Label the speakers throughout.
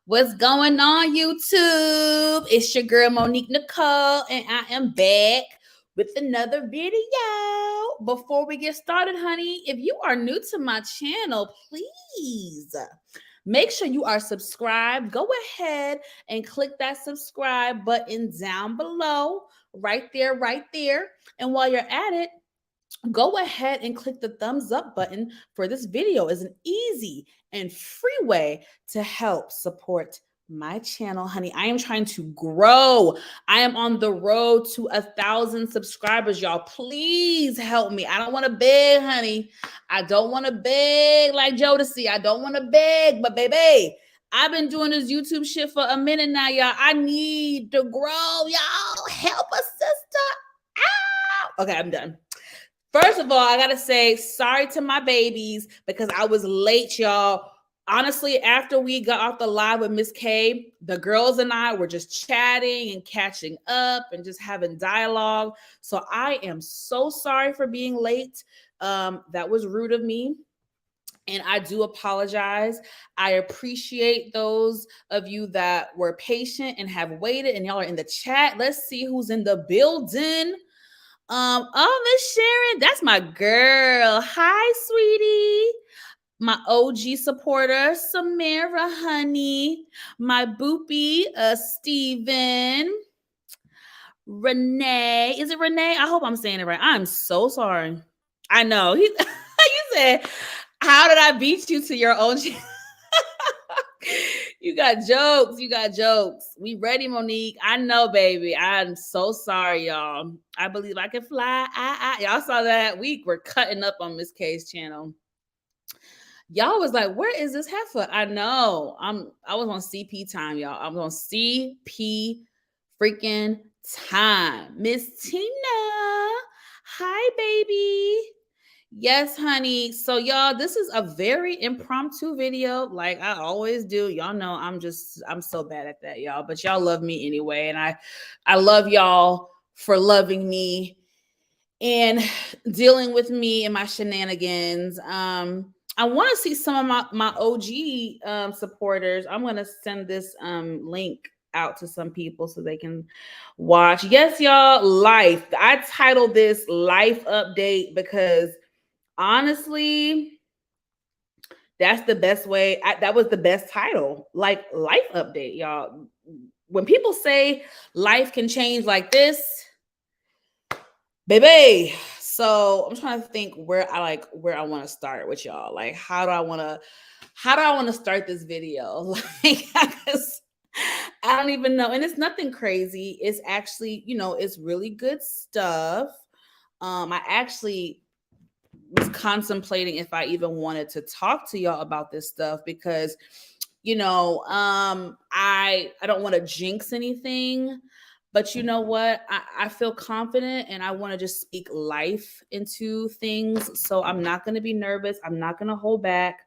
Speaker 1: What's going on, YouTube? It's your girl Monique Nicole, and I am back with another video. Before we get started, honey, if you are new to my channel, please make sure you are subscribed. Go ahead and click that subscribe button down below, right there, right there. And while you're at it, go ahead and click the thumbs up button for this video. Is an easy and free way to help support my channel, honey. I am trying to grow. I am on the road to 1,000 subscribers, y'all. Please help me. I don't want to beg, honey. I don't want to beg like Jodeci. I don't want to beg, but baby, I've been doing this YouTube shit for a minute now, y'all. I need to grow, y'all. Help a sister out. Okay, I'm done. First of all, I gotta say sorry to my babies because I was late, y'all. Honestly, after we got off the live with Miss K, the girls and I were just chatting and catching up and just having dialogue. So I am so sorry for being late. That was rude of me. And I do apologize. I appreciate those of you that were patient and have waited, and y'all are in the chat. Let's see who's in the building. Oh, Miss Sharon, that's my girl. Hi, sweetie. My OG supporter, Samara, honey. My boopy, Steven. Renee. Is it Renee? I hope I'm saying it right. I'm so sorry. I know. You said, how did I beat you to your own channel? You got jokes. You got jokes. We ready, Monique? I know, baby. I'm so sorry, y'all. I believe I can fly. Y'all saw that week. We're cutting up on Miss K's channel. Y'all was like, where is this heifer? I know. I was on CP time, y'all. I was on CP freaking time. Miss Tina. Hi, baby. Yes, honey. So y'all, this is a very impromptu video like I always do. Y'all know I'm so bad at that, y'all, but y'all love me anyway, and I love y'all for loving me and dealing with me and my shenanigans. I want to see some of my OG supporters. I'm going to send this link out to some people so they can watch. Yes, y'all, life. I titled this Life Update because honestly, that's the best way. That was the best title, like life update, y'all. When people say life can change like this, baby. So I'm trying to think where I want to start with y'all. Like, how do I want to start this video? Like, I don't even know. And it's nothing crazy. It's actually, it's really good stuff. I actually was contemplating if I even wanted to talk to y'all about this stuff because, I don't want to jinx anything, but you know what? I feel confident and I want to just speak life into things. So I'm not going to be nervous. I'm not going to hold back.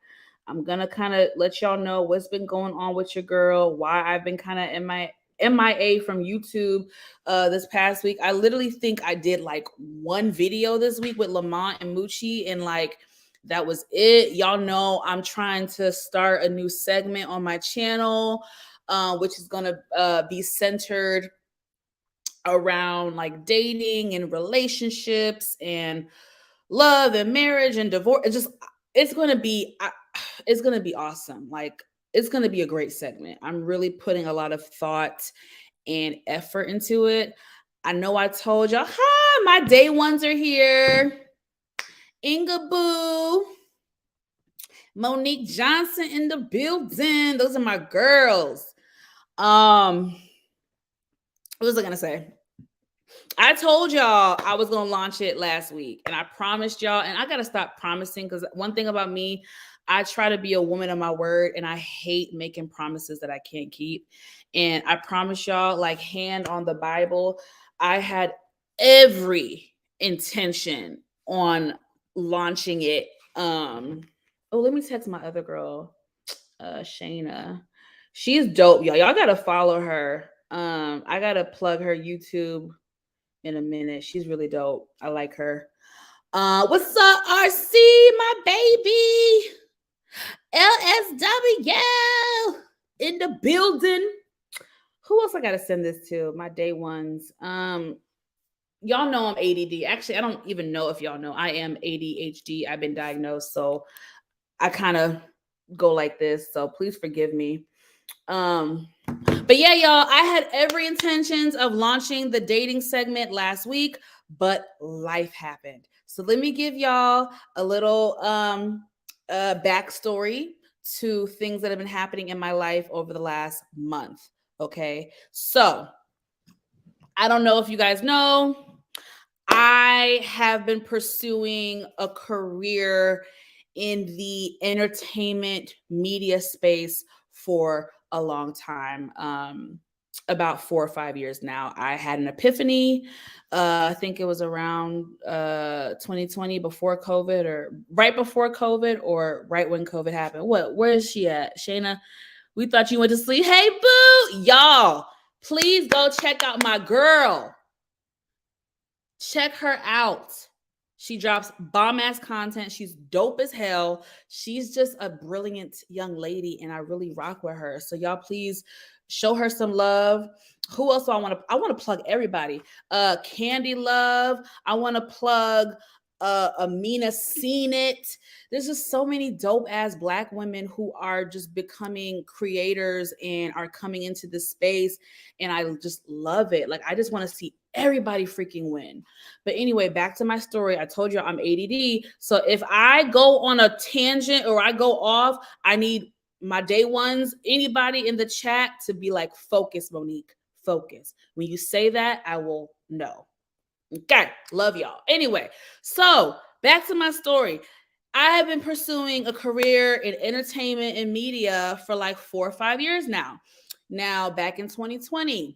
Speaker 1: I'm going to kind of let y'all know what's been going on with your girl, why I've been kind of in my MIA from YouTube this past week. I literally think I did like one video this week with Lamont and Moochie, and like that was it. Y'all know I'm trying to start a new segment on my channel, which is going to be centered around like dating and relationships and love and marriage and divorce. It's going to be awesome. Like, it's going to be a great segment. I'm really putting a lot of thought and effort into it. I know I told y'all, hi, my day ones are here. Inga Boo, Monique Johnson in the building. Those are my girls. What was I going to say? I told y'all I was going to launch it last week, and I promised y'all, and I got to stop promising because one thing about me, I try to be a woman of my word, and I hate making promises that I can't keep. And I promise y'all, like, hand on the Bible, I had every intention on launching it. Let me text my other girl, Shayna. She's dope, y'all. Y'all got to follow her. I got to plug her YouTube in a minute. She's really dope. I like her. What's up, RC, my baby? LSW. in the building. Who else I gotta send this to? My day ones. Y'all know I'm ADD. Actually, I don't even know if y'all know I am ADHD. I've been diagnosed, so I kind of go like this. So please forgive me. But yeah, y'all, I had every intentions of launching the dating segment last week, but life happened. So let me give y'all a little backstory to things that have been happening in my life over the last month. Okay. So I don't know if you guys know, I have been pursuing a career in the entertainment media space for a long time. About 4 or 5 years now. I had an epiphany. I think it was around 2020, before COVID, or right before COVID, or right when COVID happened. Where is she at? Shayna, we thought you went to sleep. Hey, boo! Y'all, please go check out my girl. Check her out. She drops bomb ass content. She's dope as hell. She's just a brilliant young lady, and I really rock with her. So y'all, please show her some love. Who else do I want to? I want to plug everybody. Candy Love. I want to plug Amina Seen It. There's just so many dope ass Black women who are just becoming creators and are coming into this space, and I just love it. Like, I just want to see everybody freaking win. But anyway, back to my story. I told you I'm ADD. So if I go on a tangent or I go off, I need my day ones, anybody in the chat, to be like, focus, Monique, focus. When you say that, I will know. Okay, love y'all. Anyway, so back to my story. I have been pursuing a career in entertainment and media for like 4 or 5 years now. Now, back in 2020,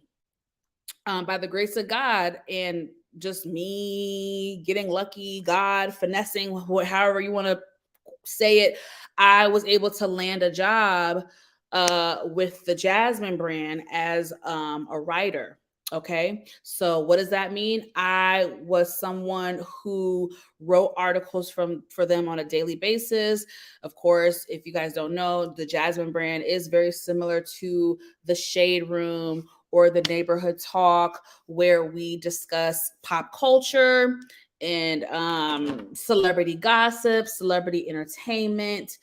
Speaker 1: by the grace of God and just me getting lucky, God finessing, however you want to say it, I was able to land a job with the Jasmine brand as a writer. Okay. So what does that mean? I was someone who wrote articles for them on a daily basis. Of course, if you guys don't know, the Jasmine brand is very similar to the Shade Room or the Neighborhood Talk, where we discuss pop culture and celebrity gossip, celebrity entertainment,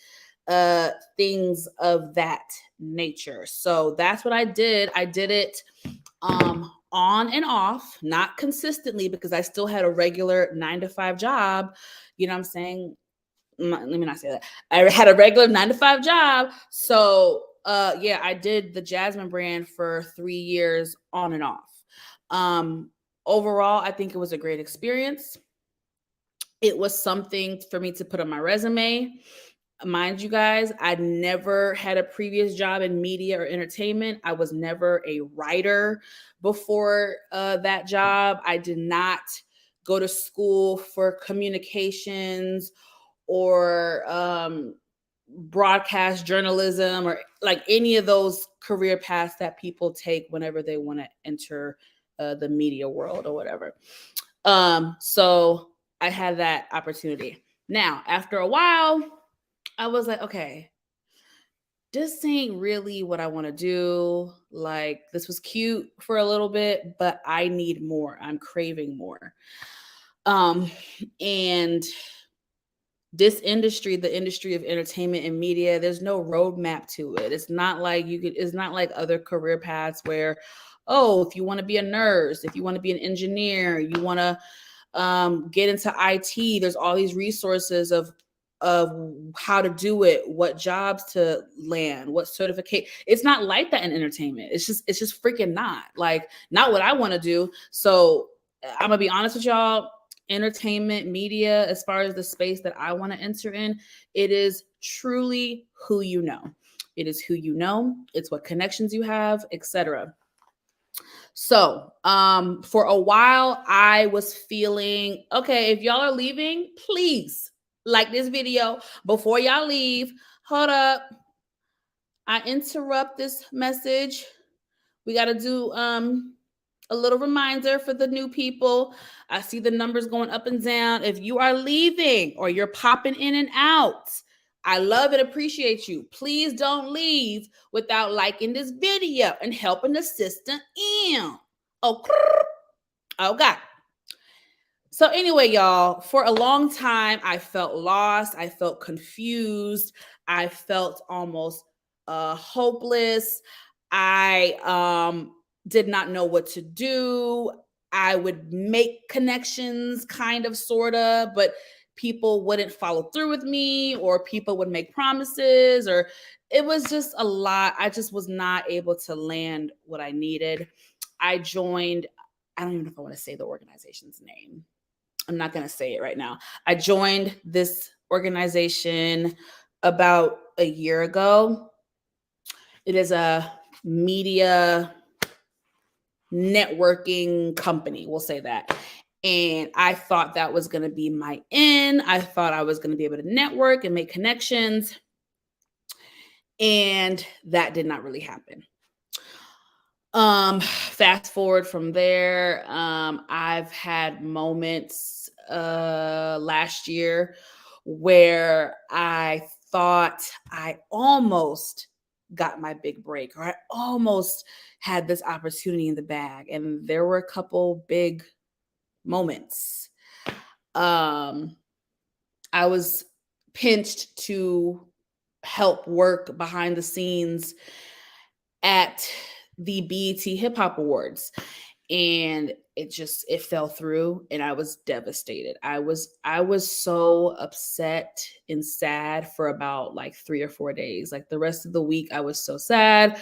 Speaker 1: things of that nature. So that's what I did. I did it on and off, not consistently, because I still had a regular 9 to 5 job. You know what I'm saying? Let me not say that. I had a regular 9 to 5 job. So yeah, I did the Jasmine brand for 3 years on and off. Overall, I think it was a great experience. It was something for me to put on my resume. Mind you guys, I never had a previous job in media or entertainment. I was never a writer before that job. I did not go to school for communications or broadcast journalism or like any of those career paths that people take whenever they want to enter the media world or whatever. So I had that opportunity. Now, after a while, I was like, okay, this ain't really what I want to do. Like, this was cute for a little bit, but I need more. I'm craving more. And this industry, the industry of entertainment and media, there's no roadmap to it. It's not like it's not like other career paths where, oh, if you want to be a nurse, if you want to be an engineer, you want to get into IT, there's all these resources of how to do it, what jobs to land, what certificate. It's not like that in entertainment. It's just freaking not what I want to do. So I'm gonna be honest with y'all. Entertainment media, as far as the space that I want to enter in, it is truly who you know. It is who you know. It's what connections you have, etc. So, for a while, I was feeling, okay, if y'all are leaving, please like this video before y'all leave. Hold up. I interrupt this message. We got to do a little reminder for the new people. I see the numbers going up and down. If you are leaving or you're popping in and out, I love and appreciate you. Please don't leave without liking this video and helping the system in. Oh, oh God. So anyway, y'all, for a long time, I felt lost. I felt confused. I felt almost hopeless. I did not know what to do. I would make connections, kind of, sort of, but people wouldn't follow through with me, or people would make promises, or it was just a lot. I just was not able to land what I needed. I joined, I don't even know if I want to say the organization's name. I'm not going to say it right now. I joined this organization about a year ago. It is a media networking company, we'll say that. And I thought that was going to be my in. I thought I was going to be able to network and make connections. And that did not really happen. Fast forward from there, I've had moments last year where I thought I almost got my big break, or I almost had this opportunity in the bag, and there were a couple big moments. I was pinched to help work behind the scenes at the BET Hip Hop Awards, and it fell through, and I was devastated. I was so upset and sad for about like 3 or 4 days. Like the rest of the week, I was so sad.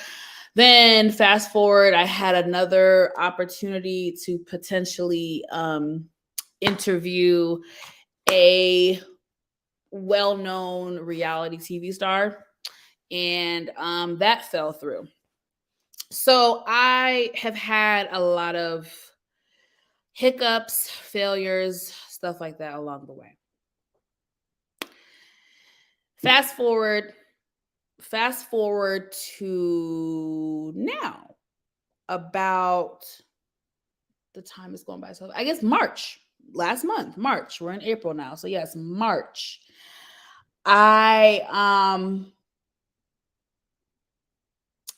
Speaker 1: Then fast forward, I had another opportunity to potentially interview a well-known reality TV star, and that fell through. So I have had a lot of hiccups, failures, stuff like that along the way. Fast forward to now, about, the time is going by so, I guess March, last month, March. We're in April now. So yes, March.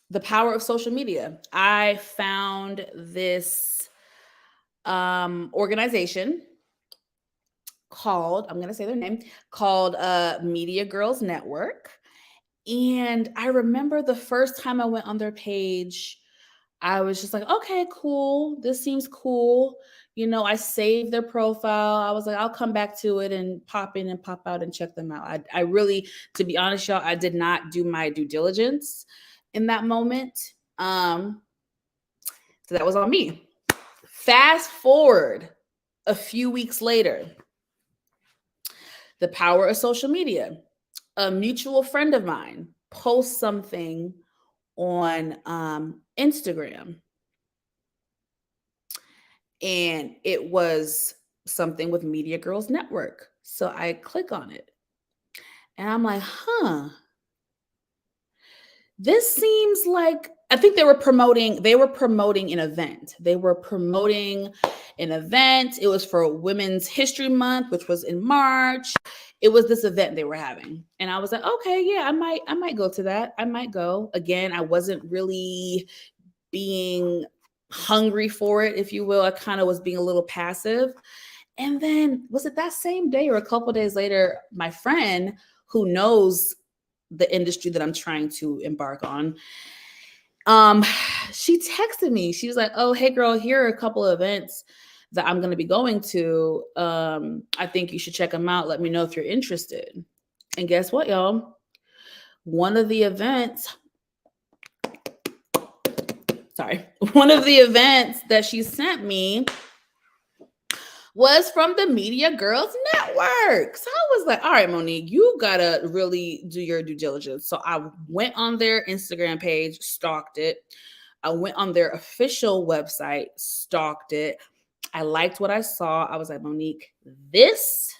Speaker 1: The power of social media. I found this organization called, I'm going to say their name, called Media Girls Network. And I remember the first time I went on their page, I was just like, okay, cool. This seems cool. You know, I saved their profile. I was like, I'll come back to it and pop in and pop out and check them out. I really, to be honest, y'all, I did not do my due diligence in that moment. So that was on me. Fast forward a few weeks later, the power of social media. A mutual friend of mine posts something on Instagram, and it was something with Media Girls Network. So I click on it, and I'm like, this seems like, I think they were promoting an event. It was for Women's History Month, which was in March. It was this event they were having. And I was like, okay, yeah, I might go to that. I might go. Again, I wasn't really being hungry for it, if you will. I kind of was being a little passive. And then, was it that same day or a couple of days later, my friend who knows the industry that I'm trying to embark on, she texted me. She was like, oh, hey girl, here are a couple of events that I'm going to be going to. I think you should check them out. Let me know if you're interested. And guess what, y'all? One of the events that she sent me was from the Media Girls Network. So I was like, all right, Monique, you gotta really do your due diligence. So I went on their Instagram page, stalked it. I went on their official website, stalked it. I liked what I saw. I was like, Monique, this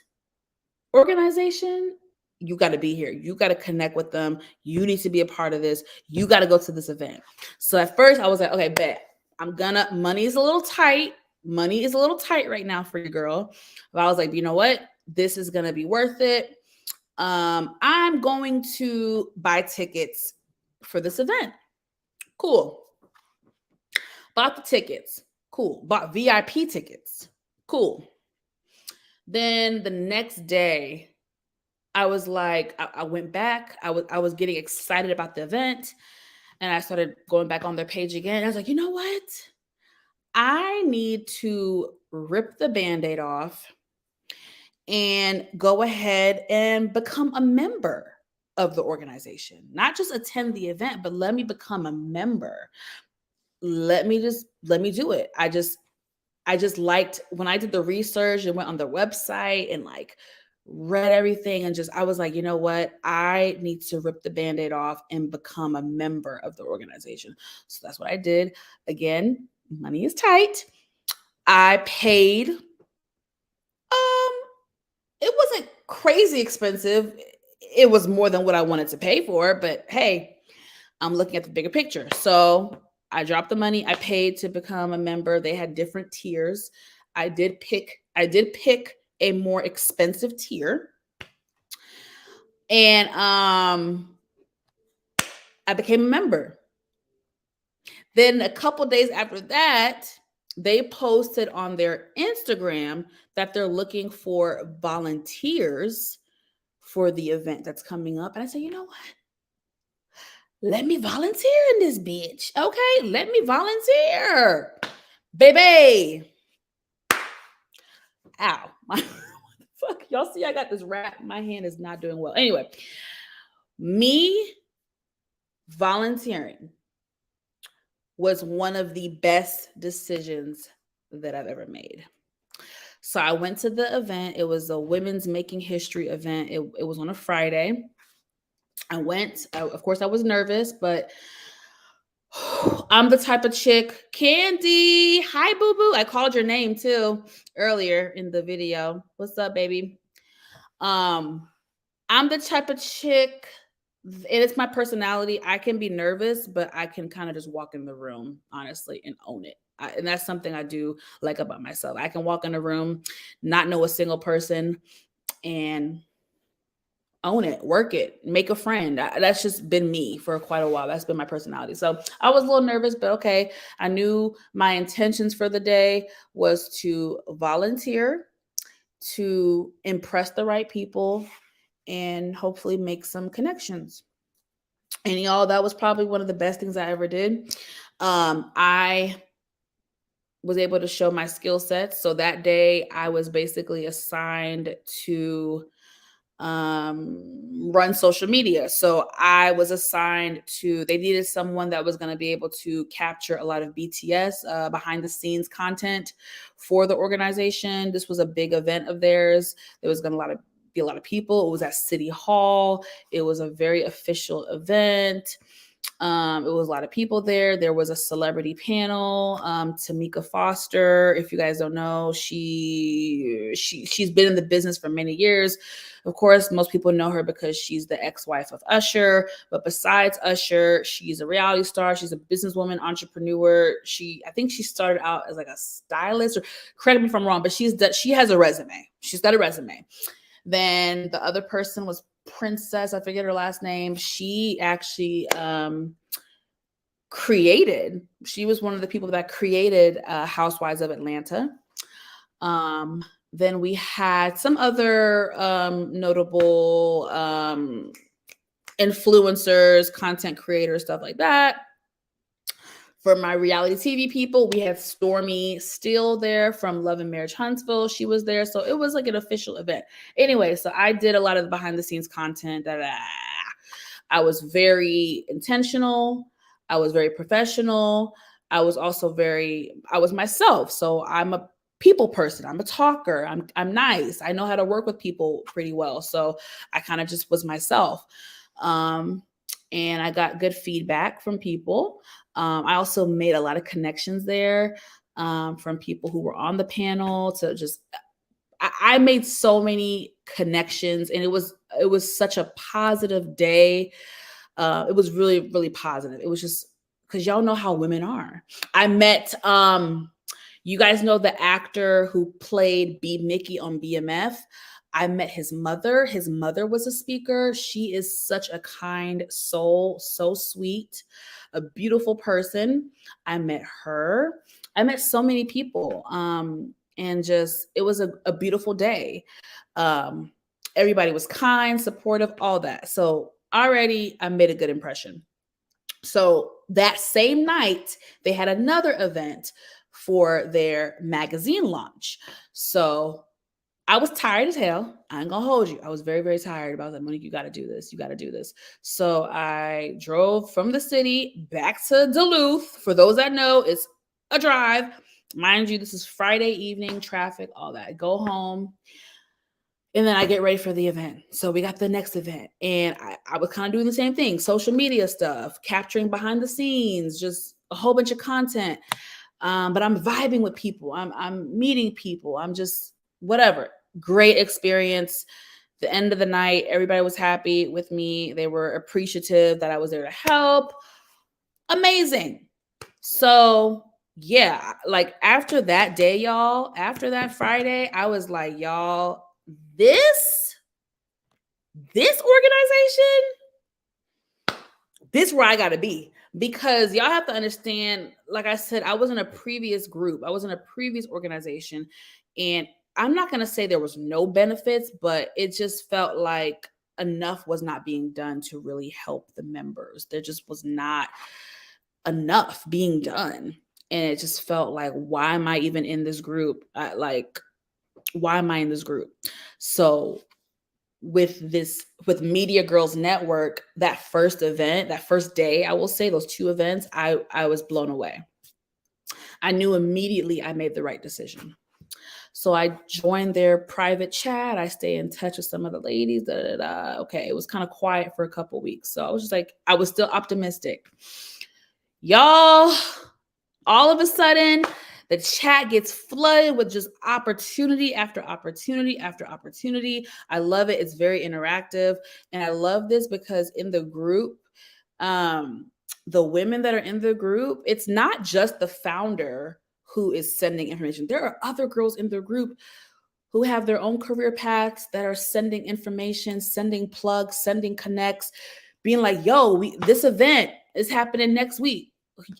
Speaker 1: organization, you got to be here. You got to connect with them. You need to be a part of this. You got to go to this event. So at first I was like, okay, bet. Money is a little tight. Money is a little tight right now for you, girl. But I was like, you know what? This is going to be worth it. I'm going to buy tickets for this event. Cool. Bought the tickets. Cool. Bought VIP tickets. Cool. Then the next day, I was like, I went back. I was getting excited about the event, and I started going back on their page again. I was like, you know what? I need to rip the Band-Aid off and go ahead and become a member of the organization. Not just attend the event, but let me become a member. Let me do it. I just liked when I did the research and went on their website and like read everything and just I was like, you know what? I need to rip the Band-Aid off and become a member of the organization. So that's what I did. Again, money is tight. I paid it wasn't crazy expensive. It was more than what I wanted to pay for, but hey, I'm looking at the bigger picture. So I dropped the money. I paid to become a member. They had different tiers. I did pick a more expensive tier. And I became a member. Then a couple days after that, they posted on their Instagram that they're looking for volunteers for the event that's coming up. And I said, you know what? Let me volunteer in this bitch. Okay, let me volunteer. Baby. Ow. Fuck. Y'all see I got this wrap. My hand is not doing well. Anyway, me volunteering was one of the best decisions that I've ever made. So I went to the event. It was a women's making history event. It was on a Friday. I went. Of course, I was nervous, but I'm the type of chick. Candy, hi, boo boo. I called your name too earlier in the video. What's up, baby? I'm the type of chick, and it's my personality. I can be nervous, but I can kind of just walk in the room, honestly, and own it. And that's something I do like about myself. I can walk in a room, not know a single person, and own it, work it, make a friend. That's just been me for quite a while. That's been my personality. So I was a little nervous, but okay. I knew my intentions for the day was to volunteer, to impress the right people, and hopefully make some connections. And y'all, that was probably one of the best things I ever did. I was able to show my skill sets. So that day I was basically assigned to run social media. So I was assigned to, they needed someone that was going to be able to capture a lot of BTS behind the scenes content for the organization. This was a big event of theirs. There was going to be a lot of people. It was at City Hall. It was a very official event. It was a lot of people there. There was a celebrity panel. Tamika Foster, if you guys don't know, she's been in the business for many years. Of course, most people know her because she's the ex-wife of Usher. But besides Usher, she's a reality star. She's a businesswoman, entrepreneur. I think she started out as like a stylist, or correct me if I'm wrong, but she has a resume. She's got a resume. Then the other person was Princess, I forget her last name. She actually she was one of the people that created Housewives of Atlanta. Then we had some other notable influencers, content creators, stuff like that. For my reality TV people, we had Stormy Steele there from Love and Marriage Huntsville. She was there. So it was like an official event. Anyway, so I did a lot of the behind the scenes content. I was very intentional. I was very professional. I was myself. So I'm a people person. I'm a talker. I'm nice. I know how to work with people pretty well. So I kind of just was myself. And I got good feedback from people. I also made a lot of connections there from people who were on the panel to just, I made so many connections, and it was such a positive day. It was really, really positive. It was just because y'all know how women are. I met, you guys know the actor who played B. Mickey on BMF. I met his mother. His mother was a speaker. She is such a kind soul, so sweet, a beautiful person. I met her. I met so many people. And just, it was a beautiful day. Um, Everybody was kind, supportive, all that. So already I made a good impression. So that same night, they had another event for their magazine launch. So I was tired as hell. I ain't gonna hold you. I was very, very tired. I was like, Monique, you gotta do this. You gotta do this. So I drove from the city back to Duluth. For those that know, it's a drive. Mind you, this is Friday evening, traffic, all that. Go home. And then I get ready for the event. So we got the next event. And I was kind of doing the same thing, social media stuff, capturing behind the scenes, just a whole bunch of content. But I'm vibing with people. I'm meeting people. I'm just whatever. Great experience. The end of the night, everybody was happy with me. They were appreciative that I was there to help. Amazing. So yeah, like after that day, y'all, after that Friday, I was like, y'all, this organization, this is where I gotta be. Because y'all have to understand, like I said, I was in a previous group, I was in a previous organization, and I'm not gonna say there was no benefits, but it just felt like enough was not being done to really help the members. There just was not enough being done. And it just felt like, why am I even in this group? Why am I in this group? So with Media Girls Network, that first event, that first day, I will say those two events, I was blown away. I knew immediately I made the right decision. So I joined their private chat. I stay in touch with some of the ladies. Okay, it was kind of quiet for a couple weeks. So I was just like, I was still optimistic. Y'all, all of a sudden, the chat gets flooded with just opportunity after opportunity after opportunity. I love it. It's very interactive. And I love this because in the group, the women that are in the group, it's not just the founder who is sending information. There are other girls in the group who have their own career paths that are sending information, sending plugs, sending connects, being like, yo, this event is happening next week.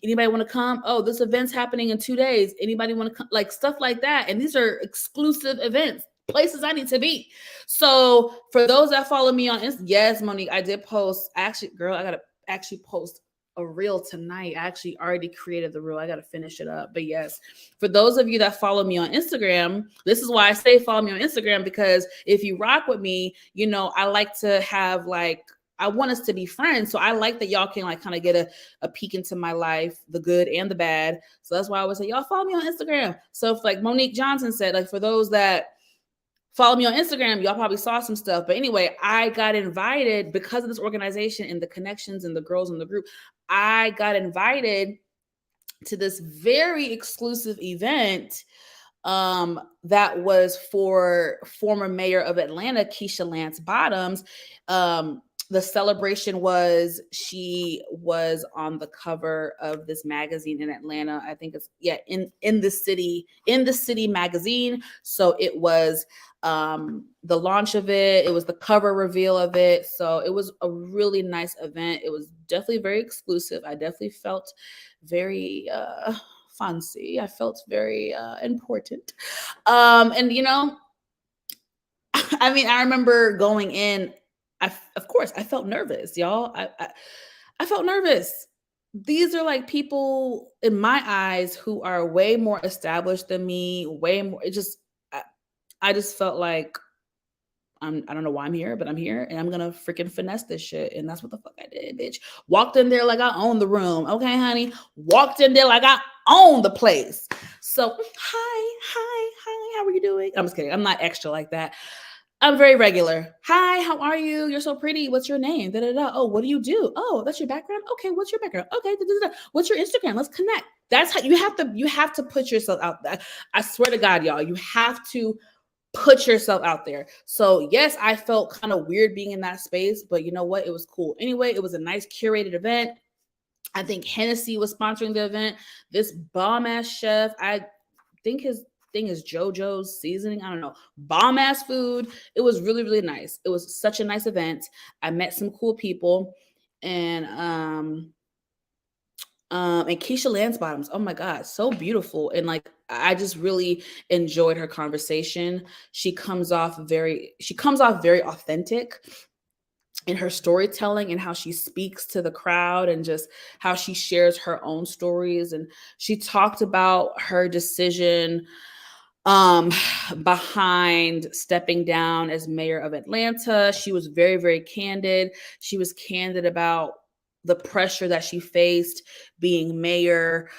Speaker 1: Anybody want to come? Oh, this event's happening in 2 days. Anybody want to come? Like stuff like that. And these are exclusive events, places I need to be. So for those that follow me on Instagram, yes, Monique, I did post. Actually, girl, I got to actually post a reel tonight. I actually already created the reel. I got to finish it up. But yes, for those of you that follow me on Instagram, this is why I say follow me on Instagram, because if you rock with me, you know, I like to have I want us to be friends. So I like that y'all can kind of get a peek into my life, the good and the bad. So that's why I would say, y'all follow me on Instagram. So if Monique Johnson said, for those that follow me on Instagram, y'all probably saw some stuff. But anyway, I got invited because of this organization and the connections and the girls in the group. I got invited to this very exclusive event that was for former mayor of Atlanta, Keisha Lance Bottoms. The celebration was, she was on the cover of this magazine in Atlanta. I think it's in the city magazine. So it was the launch of it. It was the cover reveal of it. So it was a really nice event. It was definitely very exclusive. I definitely felt very fancy. I felt very important. And I remember going in. Of course, I felt nervous, y'all. I felt nervous. These are people in my eyes who are way more established than me, way more. I just felt like I don't know why I'm here, but I'm here and I'm gonna freaking finesse this shit. And that's what the fuck I did, bitch. Walked in there like I own the room. Okay, honey. Walked in there like I own the place. So, hi, how are you doing? I'm just kidding. I'm not extra like that. I'm very regular. Hi, how are you? You're so pretty. What's your name? Da, da, da. Oh, what do you do? Oh, that's your background. Okay, what's your background? Okay, da, da, da. What's your Instagram? Let's connect. That's how you have to put yourself out there. I swear to God, y'all, you have to put yourself out there. So yes, I felt kind of weird being in that space, but you know what? It was cool. Anyway, it was a nice curated event. I think Hennessy was sponsoring the event. This bomb ass chef, I think his thing is JoJo's seasoning. I don't know. Bomb ass food. It was really, really nice. It was such a nice event. I met some cool people. And Keisha Lansbottoms, oh my God, so beautiful. And like I just really enjoyed her conversation. She comes off very authentic in her storytelling and how she speaks to the crowd and just how she shares her own stories. And she talked about her decision um behind stepping down as mayor of Atlanta. She was very, very candid. She was candid about the pressure that she faced being mayor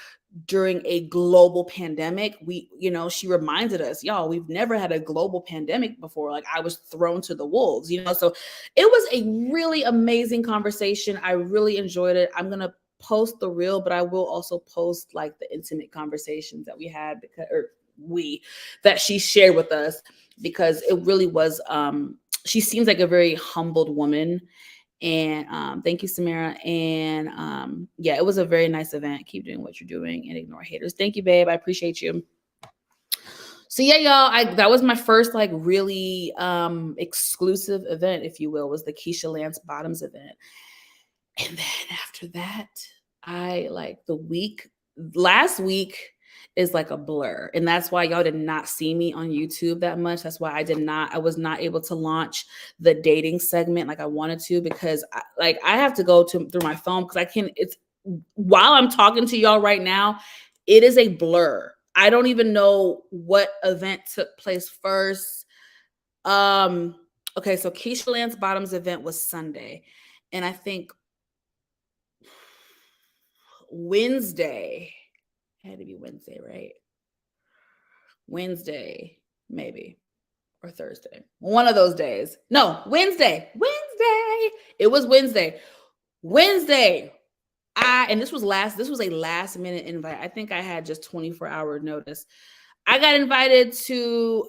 Speaker 1: during a global pandemic. She reminded us, y'all, we've never had a global pandemic before. Like I was thrown to the wolves, so it was a really amazing conversation. I really enjoyed it. I'm going to post the reel, but I will also post like the intimate conversations that we had that she shared with us, because it really was, she seems like a very humbled woman. And thank you, Samara. And yeah, it was a very nice event. Keep doing what you're doing and ignore haters. Thank you, babe. I appreciate you. So yeah, y'all, that was my first like really exclusive event, if you will, was the Keisha Lance Bottoms event. And then after that, last week is like a blur. And that's why y'all did not see me on YouTube that much. That's why I was not able to launch the dating segment like I wanted to, because I have to go through my phone, because while I'm talking to y'all right now, it is a blur. I don't even know what event took place first. Okay, so Keisha Lance Bottoms event was Sunday. And I think Wednesday, it had to be Wednesday, right? Wednesday, maybe, or Thursday. One of those days. No, Wednesday. It was Wednesday. And this was a last minute invite. I think I had just 24-hour notice. I got invited to,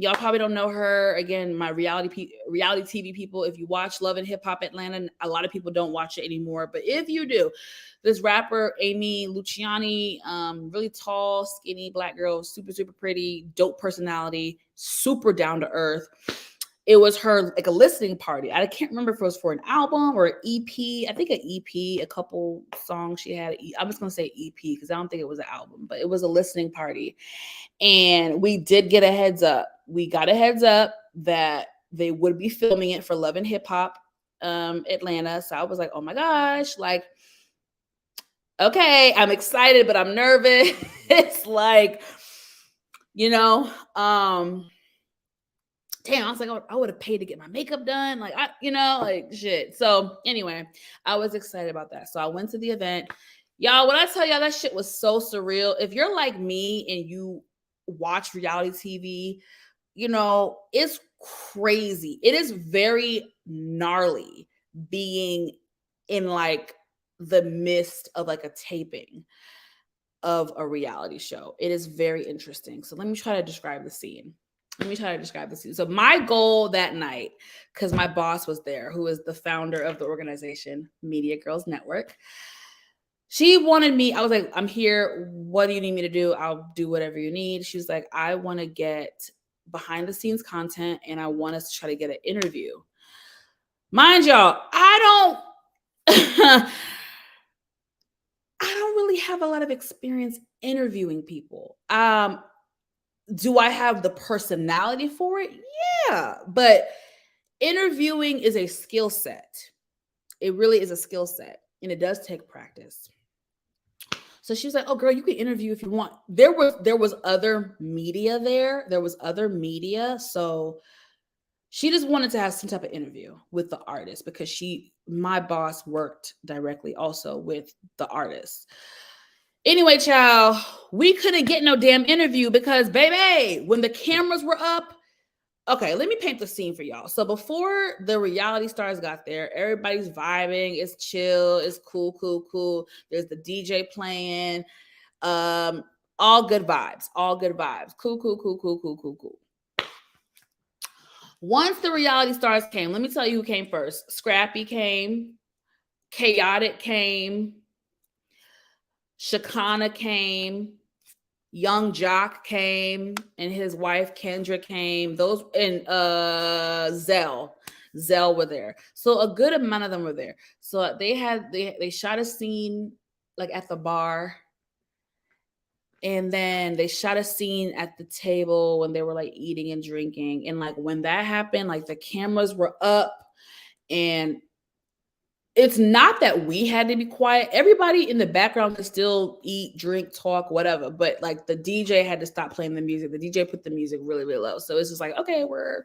Speaker 1: y'all probably don't know her. Again, my reality TV people, if you watch Love and Hip Hop Atlanta, a lot of people don't watch it anymore. But if you do, this rapper, Amy Luciani, really tall, skinny Black girl, super, super pretty, dope personality, super down to earth. It was her like a listening party. I can't remember if it was for an album or an EP. I think an EP, a couple songs she had. I'm just going to say EP because I don't think it was an album, but it was a listening party. And we did get a heads up. We got a heads up that they would be filming it for Love and Hip Hop Atlanta. So I was like, oh my gosh, like, okay, I'm excited, but I'm nervous. It's like, damn, I was like, I would have paid to get my makeup done. Like, shit. So anyway, I was excited about that. So I went to the event. Y'all, when I tell y'all that shit was so surreal, if you're like me and you watch reality TV, it's crazy. It is very gnarly being in like the midst of like a taping of a reality show. It is very interesting. So let me try to describe the scene. So my goal that night, because my boss was there, who is the founder of the organization, Media Girls Network, she wanted me, I was like, I'm here. What do you need me to do? I'll do whatever you need. She was like, I want to get behind the scenes content and I want us to try to get an interview. Mind y'all, I don't really have a lot of experience interviewing people. Do I have the personality for it? Yeah, but interviewing is a skill set. It really is a skill set, and it does take practice. So she was like, "Oh, girl, you can interview if you want." There was other media there. So she just wanted to have some type of interview with the artist because my boss worked directly also with the artist. Anyway, child, we couldn't get no damn interview because, baby, when the cameras were up, okay, let me paint the scene for y'all. So before the reality stars got there, everybody's vibing. It's chill. It's cool. There's the DJ playing. All good vibes. Cool. Once the reality stars came, let me tell you who came first. Scrappy came. Chaotic came. Shakana came. Young Jock came and his wife Kendra came. Those and Zell were there. So a good amount of them were there. So they shot a scene like at the bar, and then they shot a scene at the table when they were like eating and drinking. And like when that happened, like the cameras were up, and it's not that we had to be quiet. Everybody in the background could still eat, drink, talk, whatever. But like the DJ had to stop playing the music. The DJ put the music really, really low. So it's just like, okay, we're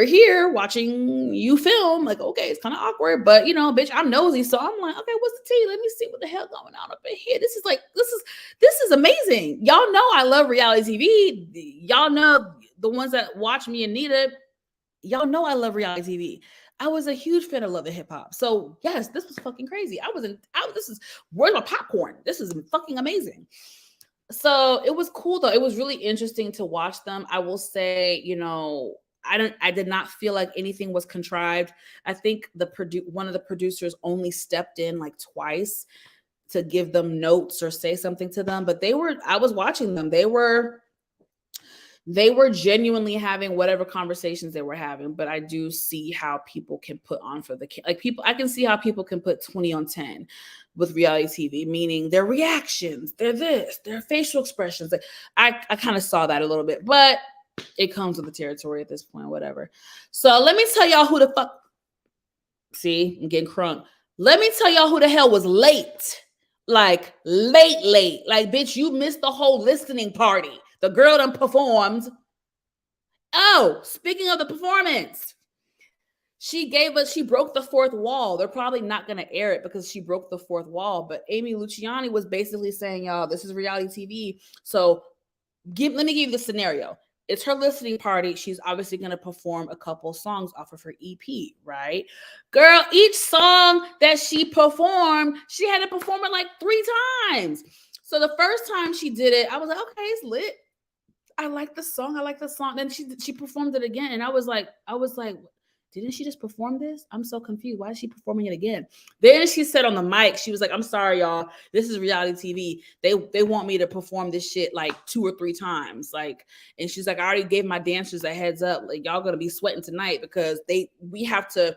Speaker 1: here watching you film. Like, okay, it's kind of awkward, but you know, bitch, I'm nosy. So I'm like, okay, what's the tea? Let me see what the hell going on up in here. This is amazing. Y'all know I love reality TV. Y'all know the ones that watch me and Nita, y'all know I love reality TV. I was a huge fan of Love and Hip Hop. So yes, this was fucking crazy. This is where's my popcorn? This is fucking amazing. So it was cool though. It was really interesting to watch them. I will say, you know, I did not feel like anything was contrived. I think one of the producers only stepped in like twice to give them notes or say something to them, but I was watching them. They were genuinely having whatever conversations they were having, but I do see how people can put on for I can see how people can put 20 on 10 with reality TV, meaning their reactions, their facial expressions. Like, I kind of saw that a little bit, but it comes with the territory at this point, whatever. So let me tell y'all who the fuck, see, I'm getting crunk. Let me tell y'all who the hell was late. Like late. Like, bitch, you missed the whole listening party. The girl done performed. Oh, speaking of the performance, she broke the fourth wall. They're probably not going to air it because she broke the fourth wall. But Amy Luciani was basically saying, y'all, this is reality TV. So let me give you the scenario. It's her listening party. She's obviously going to perform a couple songs off of her EP, right? Girl, each song that she performed, she had to perform it like 3 times. So the first time she did it, I was like, okay, it's lit. I like the song. Then she performed it again. And I was like, didn't she just perform this? I'm so confused. Why is she performing it again? Then she said on the mic, she was like, I'm sorry, y'all. This is reality TV. They want me to perform this shit like 2 or 3 times. Like, and she's like, I already gave my dancers a heads up. Like, y'all gonna be sweating tonight because we have to,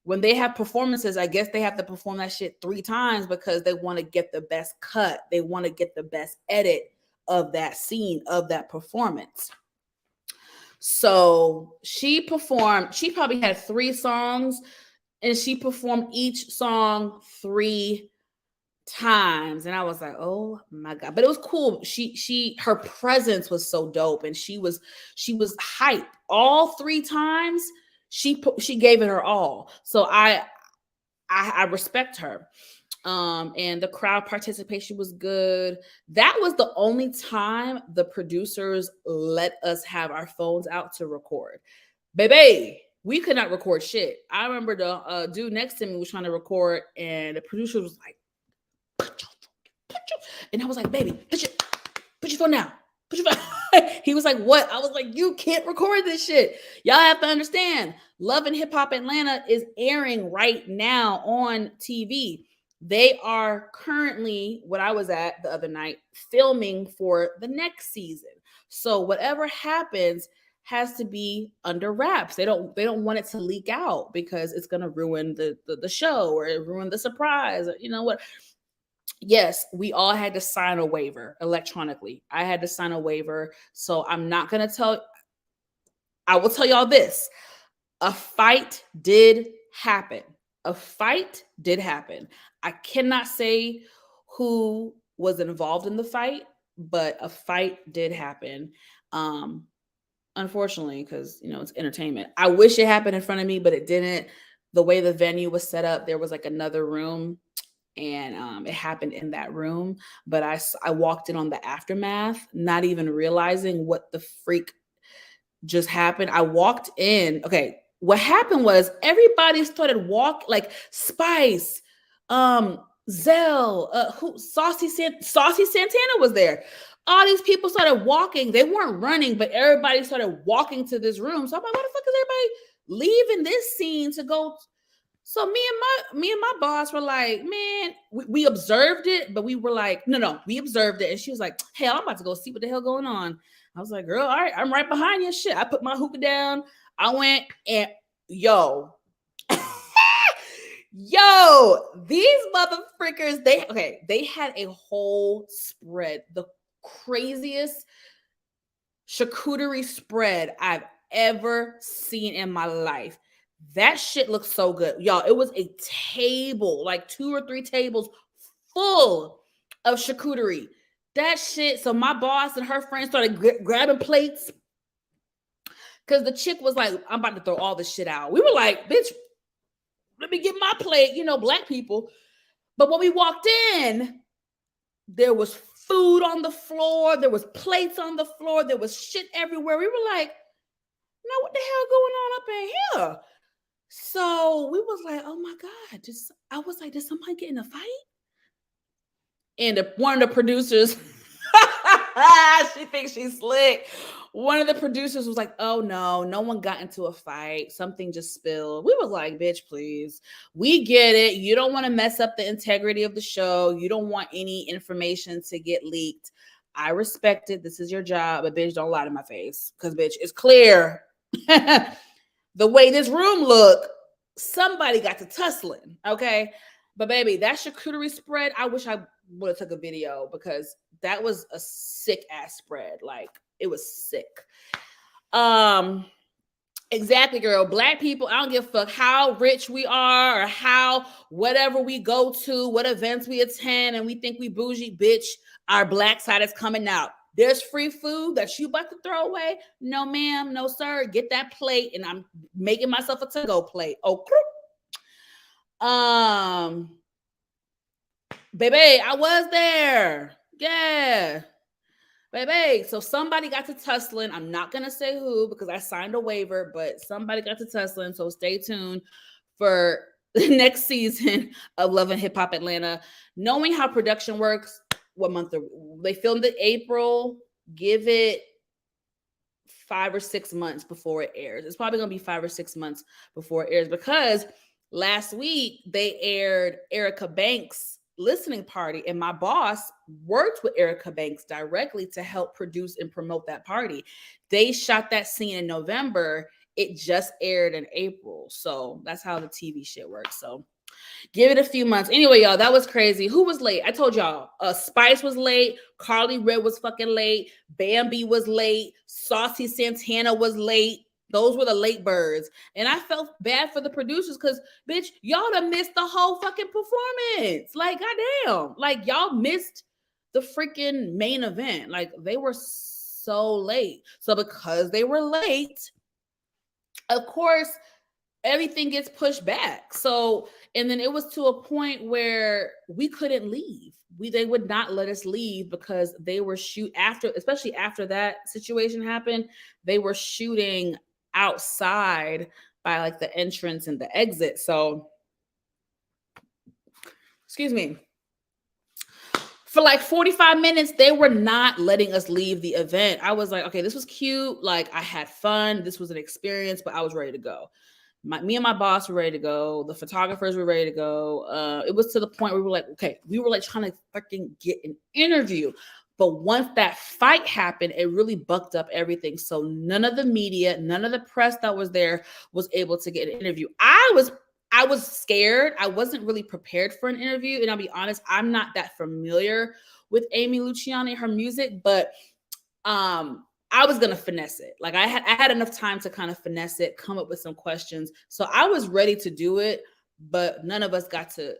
Speaker 1: when they have performances, I guess they have to perform that shit 3 times because they want to get the best cut. They want to get the best edit of that scene, of that performance. So she probably had 3 songs and she performed each song 3 times. And I was like, oh my God. But it was cool. Her presence was so dope. And she was hype all 3 times. She gave it her all. So I respect her. And the crowd participation was good. That was the only time the producers let us have our phones out to record. Baby, we could not record shit. I remember the dude next to me was trying to record, and the producer was like, and I was like, baby, put your phone down. Put your phone. He was like, what? I was like, you can't record this shit. Y'all have to understand, Love and Hip Hop Atlanta is airing right now on TV. They are currently, what I was at the other night, filming for the next season. So whatever happens has to be under wraps. They don't want it to leak out because it's going to ruin the show or ruin the surprise. Or, you know what? Yes, we all had to sign a waiver electronically. I had to sign a waiver. So I'm not going to tell. I will tell y'all this. A fight did happen. I cannot say who was involved in the fight, but a fight did happen. Unfortunately, because, you know, it's entertainment. I wish it happened in front of me, but it didn't. The way the venue was set up, there was like another room, and it happened in that room. But I walked in on the aftermath, not even realizing what the freak just happened. I walked in. Okay, what happened was everybody started like Spice, Zell, Saucy Santana was there. All these people started walking. They weren't running, but everybody started walking to this room. So I'm like, what the fuck is everybody leaving this scene to go So me and my boss were like, man, we observed it, but we were like, no, we observed it. And she was like, hell, I'm about to go see what the hell going on. I was like, girl, all right, I'm right behind you. Shit. I put my hookah down. I went and yo, yo, these motherfuckers, they had a whole spread, the craziest charcuterie spread I've ever seen in my life. That shit looks so good. Y'all, it was a table, like 2 or 3 tables full of charcuterie. That shit. So my boss and her friends started grabbing plates because the chick was like, I'm about to throw all this shit out. We were like, bitch, let me get my plate, black people. But when we walked in, there was food on the floor. There was plates on the floor. There was shit everywhere. We were like, now what the hell going on up in here? So we was like, oh my God. I was like, did somebody get in a fight? And one of the producers, she thinks she's slick. One of the producers was like, oh no one got into a fight. Something just spilled. We was like, bitch, please. We get it. You don't want to mess up the integrity of the show. You don't want any information to get leaked. I respect it. This is your job. But bitch, don't lie to my face. Because bitch, it's clear. The way this room look, somebody got to tussling. Okay. But baby, that charcuterie spread, I wish I would have took a video because that was a sick ass spread. Like it was sick. Exactly, girl. Black people, I don't give a fuck how rich we are or how whatever we go to, what events we attend, and we think we bougie, bitch. Our black side is coming out. There's free food that you about to throw away. No, ma'am, no, sir. Get that plate, and I'm making myself a to-go plate. Oh, baby, I was there. Yeah. Baby, so somebody got to tussling. I'm not going to say who because I signed a waiver, but somebody got to tussling. So stay tuned for the next season of Love and Hip Hop Atlanta. Knowing how production works, what month they filmed it? April. Give it 5 or 6 months before it airs. It's probably going to be 5 or 6 months before it airs because last week they aired Erica Banks' listening party, and my boss worked with Erica Banks directly to help produce and promote that party. They shot that scene in November. It just aired in April. So that's how the TV shit works. So give it a few months. Anyway, y'all, that was crazy. Who was late? I told y'all. Spice was late. Carly Red was fucking late. Bambi was late. Saucy Santana was late. Those were the late birds. And I felt bad for the producers because, bitch, y'all done missed the whole fucking performance. Like, goddamn. Like, y'all missed the freaking main event. Like, they were so late. So because they were late, of course, everything gets pushed back. So, and then it was to a point where we couldn't leave. They would not let us leave because they were especially after that situation happened, they were shooting outside by like the entrance and the exit. So, excuse me. For like 45 minutes, they were not letting us leave the event. I was like, okay, this was cute. Like I had fun. This was an experience, but I was ready to go. Me and my boss were ready to go. The photographers were ready to go. It was to the point where we were like, okay, we were like trying to fucking get an interview. But once that fight happened, it really bucked up everything. So none of the media, none of the press that was there was able to get an interview. I was scared. I wasn't really prepared for an interview. And I'll be honest, I'm not that familiar with Amy Luciani and her music, but I was going to finesse it. Like I had enough time to kind of finesse it, come up with some questions. So I was ready to do it, but none of us got to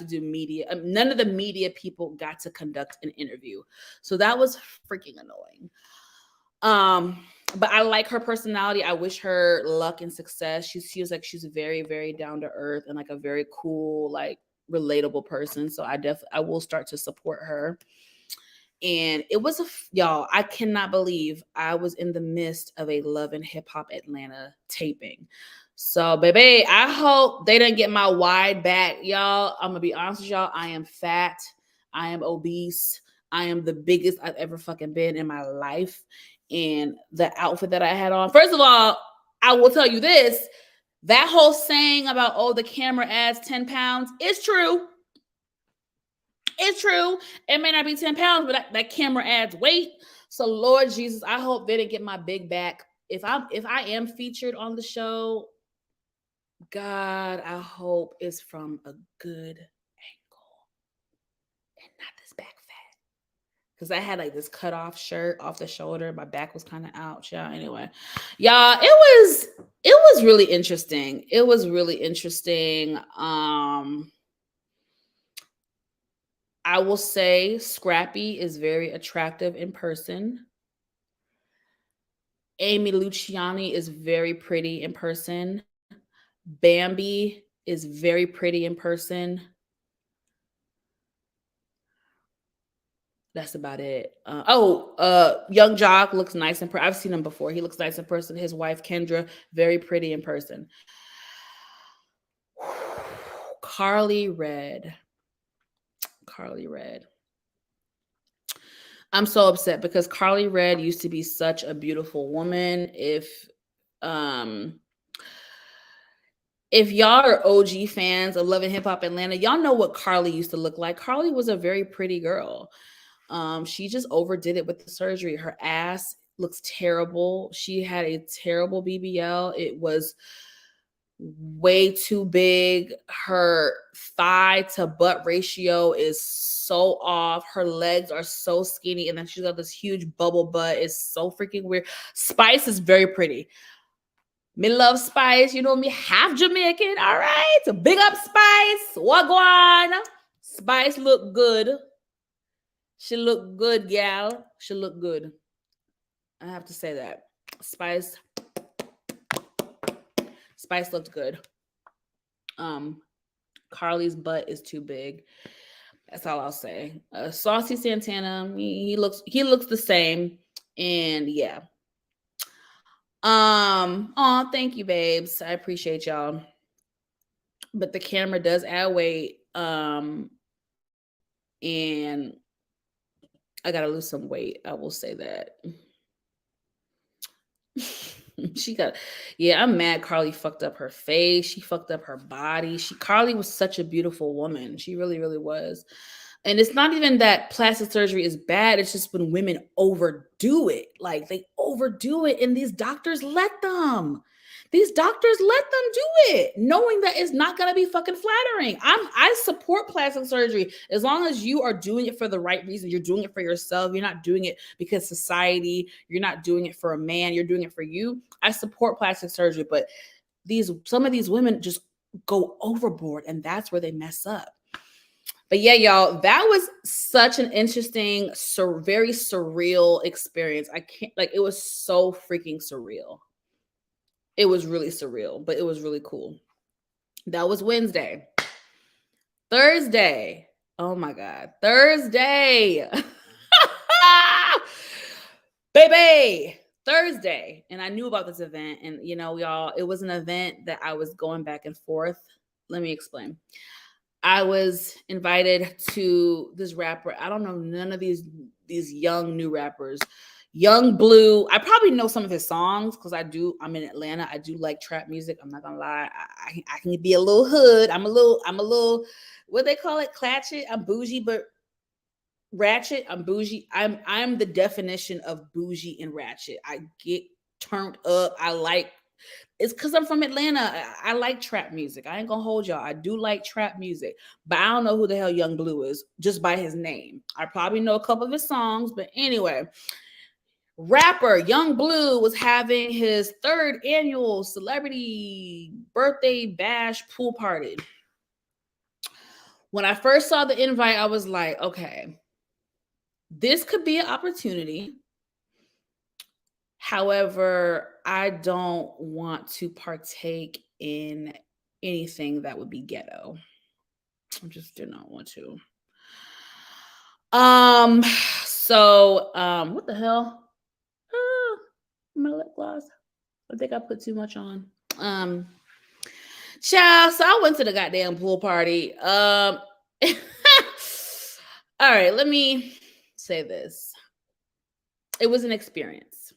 Speaker 1: do media. None of the media people got to conduct an interview. So that was freaking annoying. But I like her personality. I wish her luck and success. She was like, she's very, very down to earth and like a very cool, like relatable person. So I will start to support her. And it was y'all, I cannot believe I was in the midst of a Love and Hip Hop Atlanta taping. So, baby, I hope they didn't get my wide back, y'all. I'm gonna be honest with y'all. I am fat. I am obese. I am the biggest I've ever fucking been in my life. And the outfit that I had on, first of all, I will tell you this. That whole saying about, oh, the camera adds 10 pounds, it's true. It's true. It may not be 10 pounds, but that camera adds weight. So Lord Jesus, I hope they didn't get my big back. If I am featured on the show, God, I hope it's from a good angle and not this back fat. Because I had like this cut off shirt off the shoulder. My back was kind of out. Yeah. Anyway, y'all, it was really interesting. It was really interesting. I will say Scrappy is very attractive in person. Amy Luciani is very pretty in person. Bambi is very pretty in person. That's about it. Young Jock looks nice in person. I've seen him before. He looks nice in person. His wife Kendra, very pretty in person. Carly Red. I'm so upset because Carly Red used to be such a beautiful woman. If y'all are OG fans of Love and Hip Hop Atlanta, y'all know what Carly used to look like. Carly was a very pretty girl. She just overdid it with the surgery. Her ass looks terrible. She had a terrible BBL. It was way too big. Her thigh to butt ratio is so off. Her legs are so skinny. And then she's got this huge bubble butt. It's so freaking weird. Spice is very pretty. Me love Spice. You know me, half Jamaican. All right. So big up Spice. Wagwan. Spice look good. She look good, gal. She look good. I have to say that. Spice looked good. Carly's butt is too big. That's all I'll say. Saucy Santana, he looks the same. And yeah. Thank you, babes. I appreciate y'all. But the camera does add weight. And I gotta lose some weight. I will say that. I'm mad Carly fucked up her face. She fucked up her body. Carly was such a beautiful woman. She really, really was. And it's not even that plastic surgery is bad. It's just when women overdo it. Like they overdo it and these doctors let them. These doctors let them do it, knowing that it's not gonna be fucking flattering. I support plastic surgery as long as you are doing it for the right reason. You're doing it for yourself. You're not doing it because society. You're not doing it for a man. You're doing it for you. I support plastic surgery, but some of these women just go overboard, and that's where they mess up. But yeah, y'all, that was such an interesting, very surreal experience. It was so freaking surreal. It was really surreal, but it was really cool. That was Wednesday. Thursday. Oh my God. Thursday. Baby. Thursday. And I knew about this event. And, y'all, it was an event that I was going back and forth. Let me explain. I was invited to this rapper. I don't know none of these young new rappers. Young Blue. I probably know some of his songs because I'm in Atlanta. I do like trap music. I'm not gonna lie. I can be a little hood. I'm a little what they call it, clatchet. I'm bougie, but ratchet. I'm bougie. I'm the definition of bougie and ratchet. I get turned up. It's because I'm from Atlanta. I like trap music. I ain't gonna hold y'all. I do like trap music, but I don't know who the hell Young Blue is just by his name. I probably know a couple of his songs, but anyway, rapper Young Blue was having his 3rd annual celebrity birthday bash pool party. When I first saw the invite, I was like, okay, this could be an opportunity. However, I don't want to partake in anything that would be ghetto. I just do not want to. What the hell? My lip gloss. I think I put too much on. Child, so I went to the goddamn pool party. All right, let me say this. It was an experience.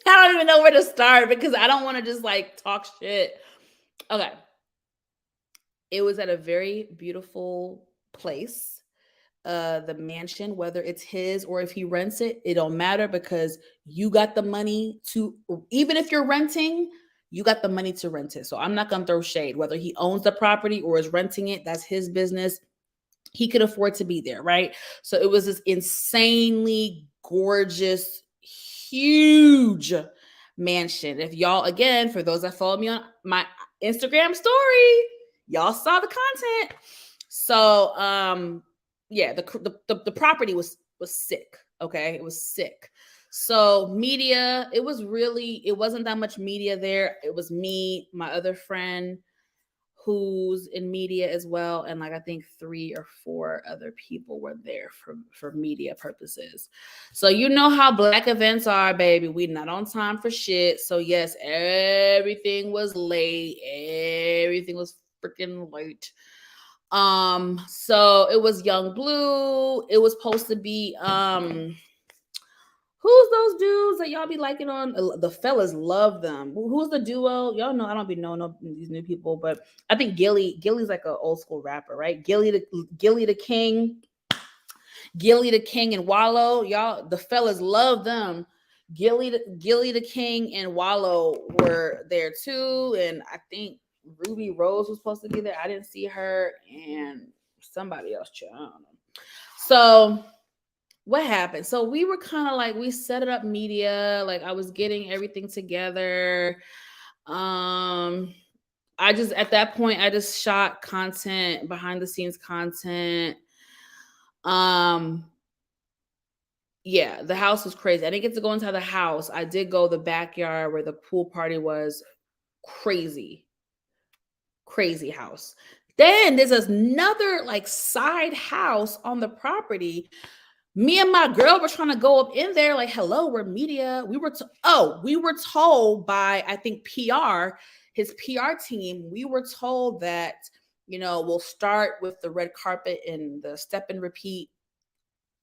Speaker 1: I don't even know where to start because I don't want to just like talk shit. Okay. It was at a very beautiful place. The mansion, whether it's his or if he rents it, it don't matter because you got the money to, even if you're renting, you got the money to rent it. So I'm not gonna throw shade. Whether he owns the property or is renting it, that's his business. He could afford to be there, right? So it was this insanely gorgeous, huge mansion. If y'all, again, for those that follow me on my Instagram story, y'all saw the content. So yeah, the property was sick. Okay, it was sick. So media, it wasn't that much media there. It was me, my other friend who's in media as well, and like I think 3 or 4 other people were there for media purposes. So you know how black events are, baby. We not on time for shit. So yes, everything was late. Everything was freaking late. So it was Young Blue. It was supposed to be who's those dudes that y'all be liking on? The fellas love them. Who's the duo? Y'all know I don't be knowing these new people, but I think Gilly's like an old school rapper, right? Gilly the King, and Wallow. Y'all, the fellas love them. Gilly the King and Wallow were there too, and I think Ruby Rose was supposed to be there. I didn't see her, and somebody else. I don't know. So what happened? So we were kind of like, we set it up media, like I was getting everything together. I just, at that point, I just shot content, behind the scenes content. Yeah, the house was crazy. I didn't get to go inside the house. I did go the backyard where the pool party was. Crazy house. Then there's another like side house on the property. Me and my girl were trying to go up in there like, hello, we're media. We were told by, I think, his PR team. We were told that, we'll start with the red carpet and the step and repeat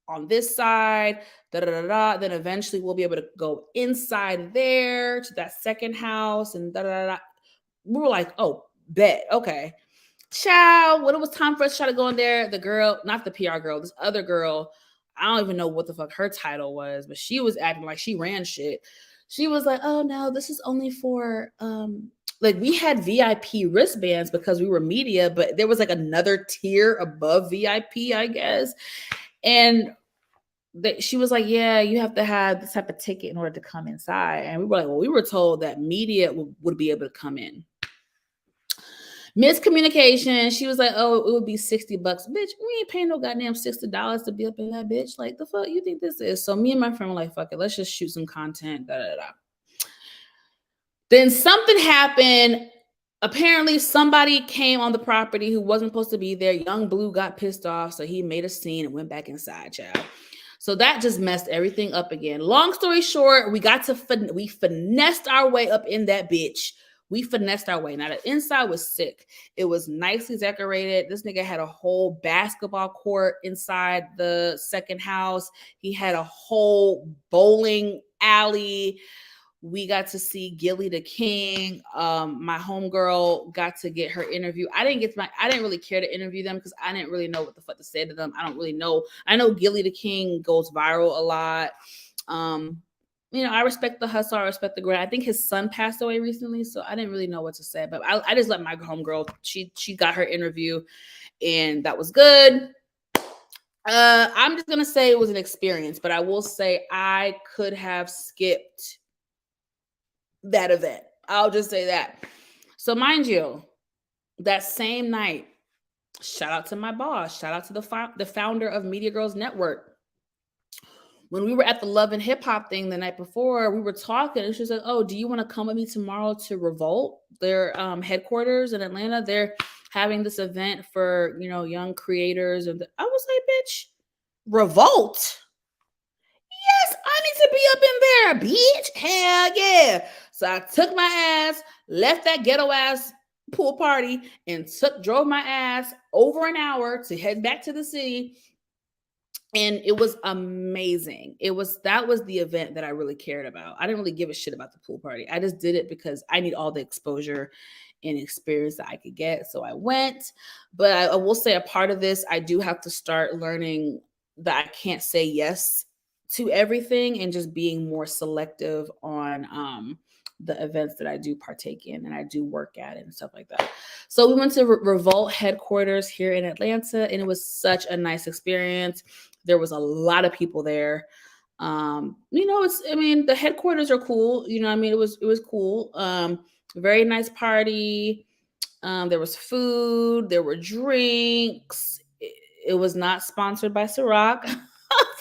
Speaker 1: on this side, then eventually we'll be able to go inside there to that second house and We were like, oh, bet, okay. Child, when it was time for us to try to go in there, the girl, not the PR girl, this other girl, I don't even know what the fuck her title was, but she was acting like she ran shit. She was like, oh no, this is only for like we had VIP wristbands because we were media, but there was like another tier above VIP, I guess. And she was like, yeah, you have to have this type of ticket in order to come inside. And we were like, well, we were told that media would be able to come in. Miscommunication. She was like, oh, it would be $60. Bitch, we ain't paying no goddamn $60 to be up in that bitch. Like, the fuck you think this is? So me and my friend were like, fuck it, let's just shoot some content. Then something happened. Apparently somebody came on the property who wasn't supposed to be there. Young Blue got pissed off, so he made a scene and went back inside, child. So that just messed everything up again. Long story short, we finessed our way up in that bitch. We finessed our way. Now, the inside was sick. It was nicely decorated. This nigga had a whole basketball court inside the second house. He had a whole bowling alley. We got to see Gilly the King. My homegirl got to get her interview. I didn't really care to interview them because I didn't really know what the fuck to say to them. I don't really know. I know Gilly the King goes viral a lot. I respect the hustle. I respect the grind. I think his son passed away recently, so I didn't really know what to say. But I just let my homegirl. She got her interview, and that was good. I'm just gonna say it was an experience, but I will say I could have skipped that event. I'll just say that. So mind you, that same night, shout out to my boss, shout out to the founder of Media Girls Network. When we were at the Love and Hip Hop thing the night before, we were talking, and she was like, oh, do you want to come with me tomorrow to Revolt? Their headquarters in Atlanta. They're having this event for, young creators. And I was like, bitch, Revolt? Yes, I need to be up in there, bitch. Hell yeah. So I took my ass, left that ghetto ass pool party, and drove my ass over an hour to head back to the city And it was amazing. That was the event that I really cared about. I didn't really give a shit about the pool party. I just did it because I need all the exposure and experience that I could get. So I went. But I will say, a part of this, I do have to start learning that I can't say yes to everything, and just being more selective on the events that I do partake in and I do work at and stuff like that. So we went to Revolt headquarters here in Atlanta, and it was such a nice experience. There was a lot of people there. I mean, the headquarters are cool. I mean, it was cool. Very nice party. There was food, there were drinks. It was not sponsored by Ciroc.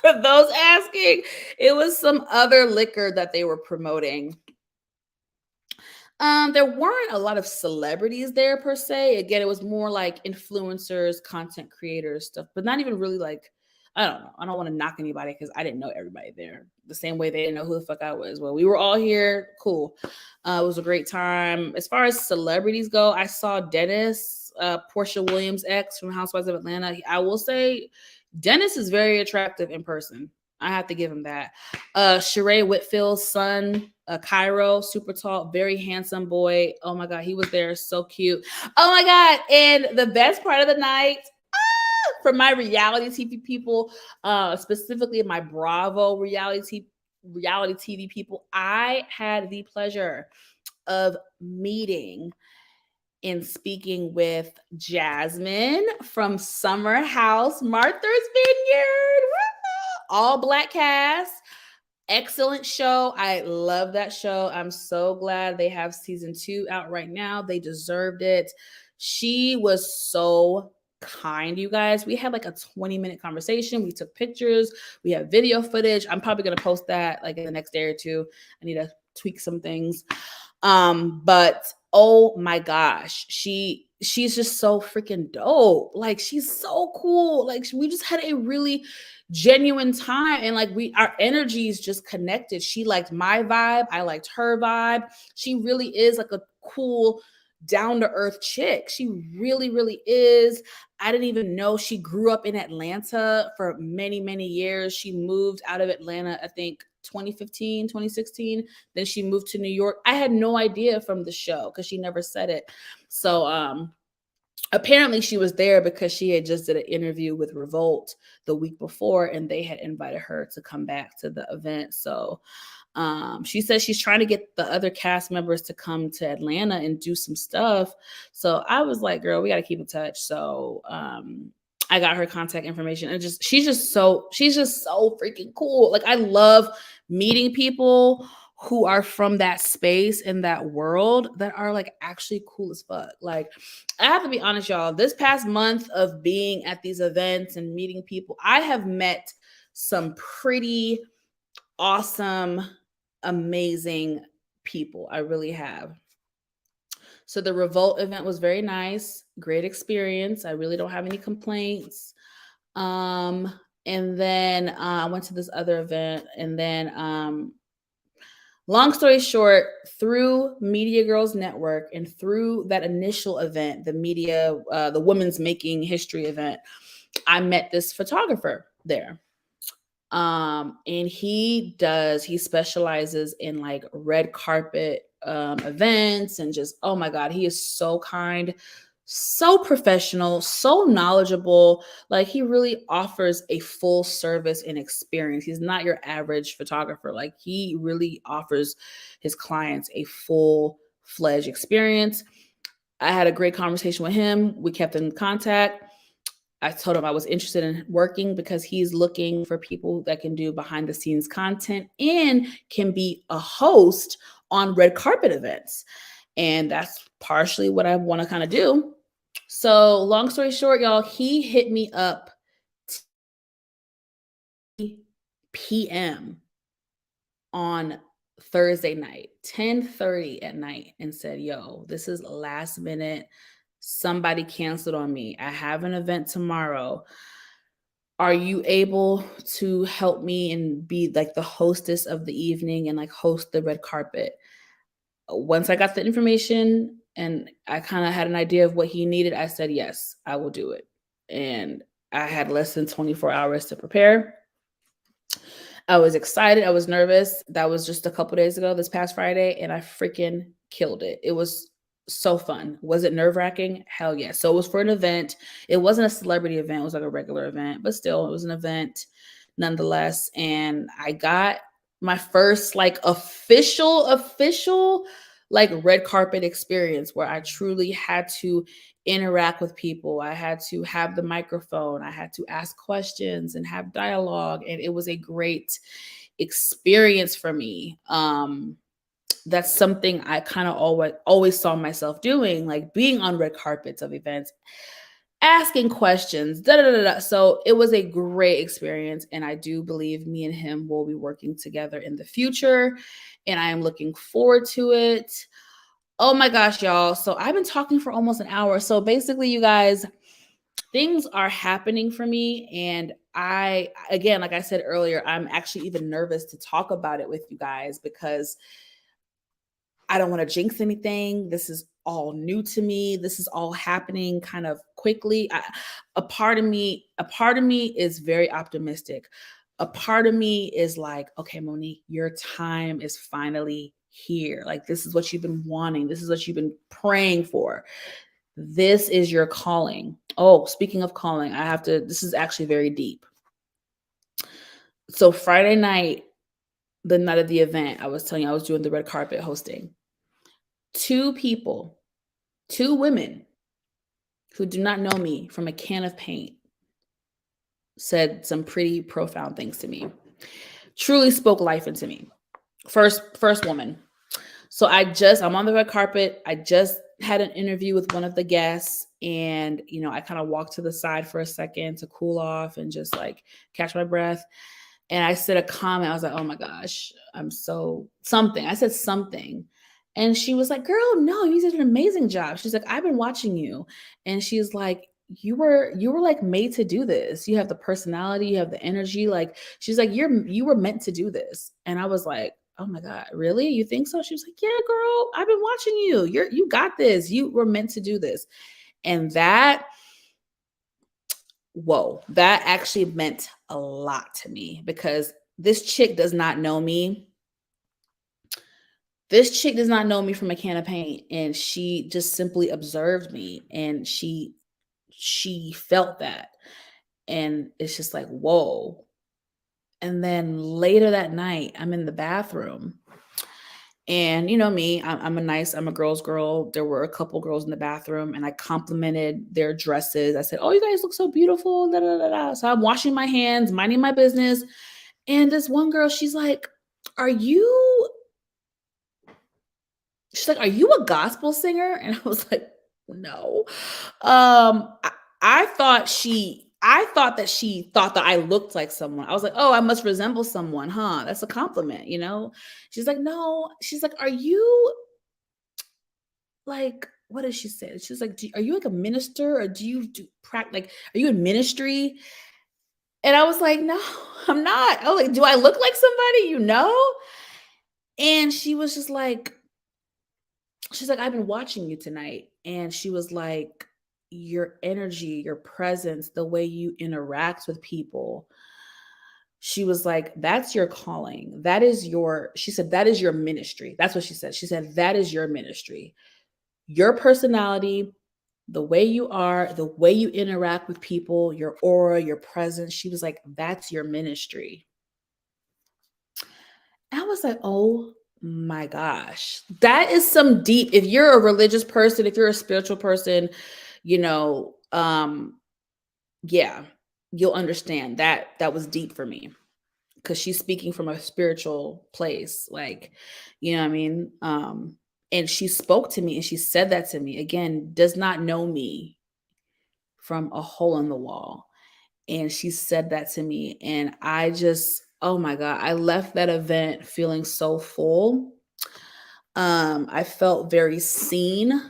Speaker 1: For those asking, it was some other liquor that they were promoting. There weren't a lot of celebrities there per se. Again, it was more like influencers, content creators, stuff, but not even really like, I don't know. I don't want to knock anybody because I didn't know everybody there. The same way they didn't know who the fuck I was. Well, we were all here. Cool. It was a great time. As far as celebrities go, I saw Dennis, Portia Williams' ex from Housewives of Atlanta. I will say Dennis is very attractive in person. I have to give him that. Sheree Whitfield's son, Cairo, super tall, very handsome boy. Oh my God, he was there, so cute. Oh my God, and the best part of the night, for my reality TV people, specifically my Bravo reality TV people, I had the pleasure of meeting and speaking with Jasmine from Summer House, Martha's Vineyard. All Black cast. Excellent show. I love that show. I'm so glad they have season 2 out right now. They deserved it. She was so kind, you guys. We had like a 20-minute conversation. We took pictures. We have video footage. I'm probably going to post that like in the next day or two. I need to tweak some things. But oh my gosh, she's just so freaking dope. Like, she's so cool. Like, we just had a really genuine time, and like, our energies just connected. She liked my vibe, I liked her vibe. She really is like a cool, down to earth chick. She really, really is. I didn't even know she grew up in Atlanta for many, many years. She moved out of Atlanta, I think 2015, 2016. Then she moved to New York. I had no idea from the show because she never said it. So apparently she was there because she had just did an interview with Revolt the week before, and they had invited her to come back to the event. So she says she's trying to get the other cast members to come to Atlanta and do some stuff. So I was like, girl, we got to keep in touch. So I got her contact information, and she's just so freaking cool. Like, I love meeting people who are from that space and that world that are like actually cool as fuck. Like, I have to be honest, y'all, this past month of being at these events and meeting people, I have met some pretty awesome, amazing people. I really have. So the Revolt event was very nice, great experience. I really don't have any complaints. And then I went to this other event, and then long story short, through Media Girls Network and through that initial event, the Women's Making History event, I met this photographer there. And he specializes in like red carpet events, and just, oh my God, he is so kind, so professional, so knowledgeable. Like, he really offers a full service and experience. He's not your average photographer. Like, he really offers his clients a full-fledged experience. I had a great conversation with him. We kept in contact. I told him I was interested in working because he's looking for people that can do behind the scenes content and can be a host on red carpet events. And that's partially what I want to kind of do. So long story short, y'all, he hit me up p.m. on Thursday night, 10:30 at night, and said, yo, this is last minute. Somebody canceled on me. I have an event tomorrow. Are you able to help me and be like the hostess of the evening and like host the red carpet? Once I got the information and I kind of had an idea of what he needed, I said, yes, I will do it. And I had less than 24 hours to prepare. I was excited. I was nervous. That was just a couple days ago, this past Friday, and I freaking killed it. It was so fun. Was it nerve wracking? Hell yeah. So it was for an event. It wasn't a celebrity event, it was like a regular event, but still, it was an event nonetheless. And I got my first like official like red carpet experience where I truly had to interact with people. I had to have the microphone. I had to ask questions and have dialogue. And it was a great experience for me. That's something I kind of always saw myself doing, like being on red carpets of events, asking questions, da da da da. So it was a great experience, and I do believe me and him will be working together in the future, and I am looking forward to it. Oh my gosh, y'all. So I've been talking for almost an hour. So basically, you guys, things are happening for me. And again, like I said earlier, I'm actually even nervous to talk about it with you guys because I don't want to jinx anything. This is all new to me. This is all happening kind of quickly. A part of me is very optimistic. A part of me is like, okay, Monique, your time is finally here. Like, this is what you've been wanting. This is what you've been praying for. This is your calling. Oh, speaking of calling, this is actually very deep. So Friday night, the night of the event, I was telling you I was doing the red carpet hosting. Two women who do not know me from a can of paint said some pretty profound things to me. Truly spoke life into me. First woman. So I'm on the red carpet. I just had an interview with one of the guests, and I kind of walked to the side for a second to cool off and just like catch my breath. And I said a comment. I was like, oh my gosh, I said something. And she was like, girl, no, you did an amazing job. She's like, I've been watching you. And she's like, you were like made to do this. You have the personality, you have the energy. Like, she's like, you were meant to do this. And I was like, oh my God, really? You think so? She was like, yeah, girl, I've been watching you. You got this. You were meant to do this. And that actually meant a lot to me because this chick does not know me. This chick does not know me from a can of paint, and she just simply observed me, and she felt that. And it's just like, whoa. And then later that night, I'm in the bathroom. And you know me, I'm a girl's girl. There were a couple girls in the bathroom, and I complimented their dresses. I said, "Oh, you guys look so beautiful." Da, da, da, da. So I'm washing my hands, minding my business, and this one girl, she's like, "Are you?" She's like, "Are you a gospel singer?" And I was like, "No." I thought that she thought that I looked like someone. I was like, "Oh, I must resemble someone, huh? That's a compliment, you know?" She's like, "No." She's like, "Are you like?" What did she say? She was like, "Are you like a minister, or do you do practice? Like, are you in ministry?" And I was like, "No, I'm not." I was like, "Do I look like somebody you know?" And she was just like, she's like, "I've been watching you tonight." And she was like, your energy, your presence, the way you interact with people. She was like, that's your calling. She said, that is your ministry. That's what she said. She said, that is your ministry. Your personality, the way you are, the way you interact with people, your aura, your presence. She was like, that's your ministry. I was like, oh my gosh, that is some deep. If you're a religious person, if you're a spiritual person, you know, yeah, you'll understand that was deep for me because she's speaking from a spiritual place, like, you know what I mean? And she spoke to me and she said that to me again, does not know me from a hole in the wall. And she said that to me, and I just, oh my God, I left that event feeling so full. I felt very seen.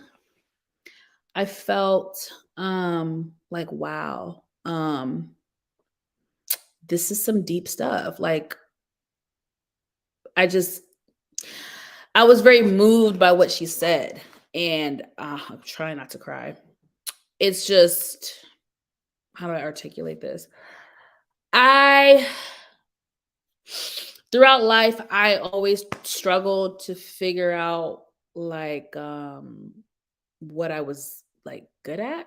Speaker 1: I felt like, wow, this is some deep stuff. Like, I just, I was very moved by what she said. And I'm trying not to cry. It's just, how do I articulate this? I Throughout life, I always struggled to figure out like what I was like good at.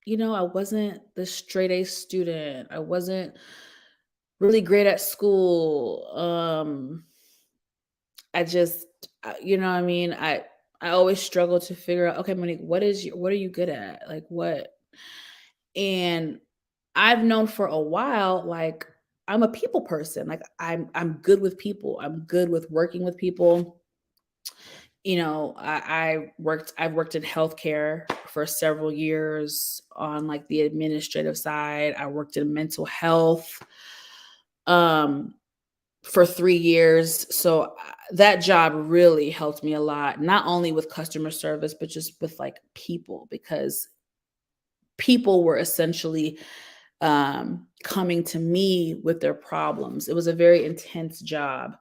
Speaker 1: I wasn't the straight A student. I wasn't really great at school. I just you know what I mean? I always struggle to figure out, okay, Monique, what are you good at? Like what? And I've known for a while, like I'm a people person. Like I'm good with people. I'm good with working with people. I've worked in healthcare for several years on like the administrative side. I worked in mental health um for 3 years. So that job really helped me a lot, not only with customer service, but just with like people, because people were essentially coming to me with their problems. It was a very intense job,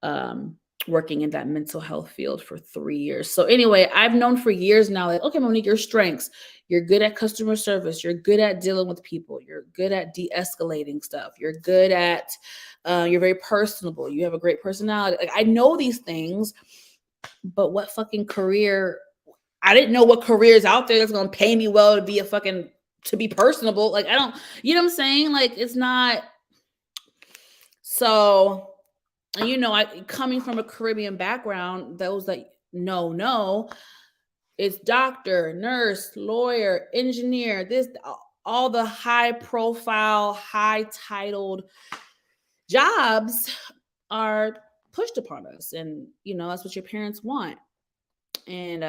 Speaker 1: um, working in that mental health field for 3 years. So anyway, I've known for years now, like, okay, Monique, your strengths, you're good at customer service, you're good at dealing with people, you're good at de-escalating stuff, you're good at, you're very personable, you have a great personality. Like I know these things, but what fucking career? I didn't know what careers out there that's gonna pay me well to be a fucking to be personable. Like I don't, you know what I'm saying? Like it's not so. I coming from a Caribbean background, those that no, it's doctor, nurse, lawyer, engineer, this all the high profile, high titled jobs are pushed upon us. And that's what your parents want. And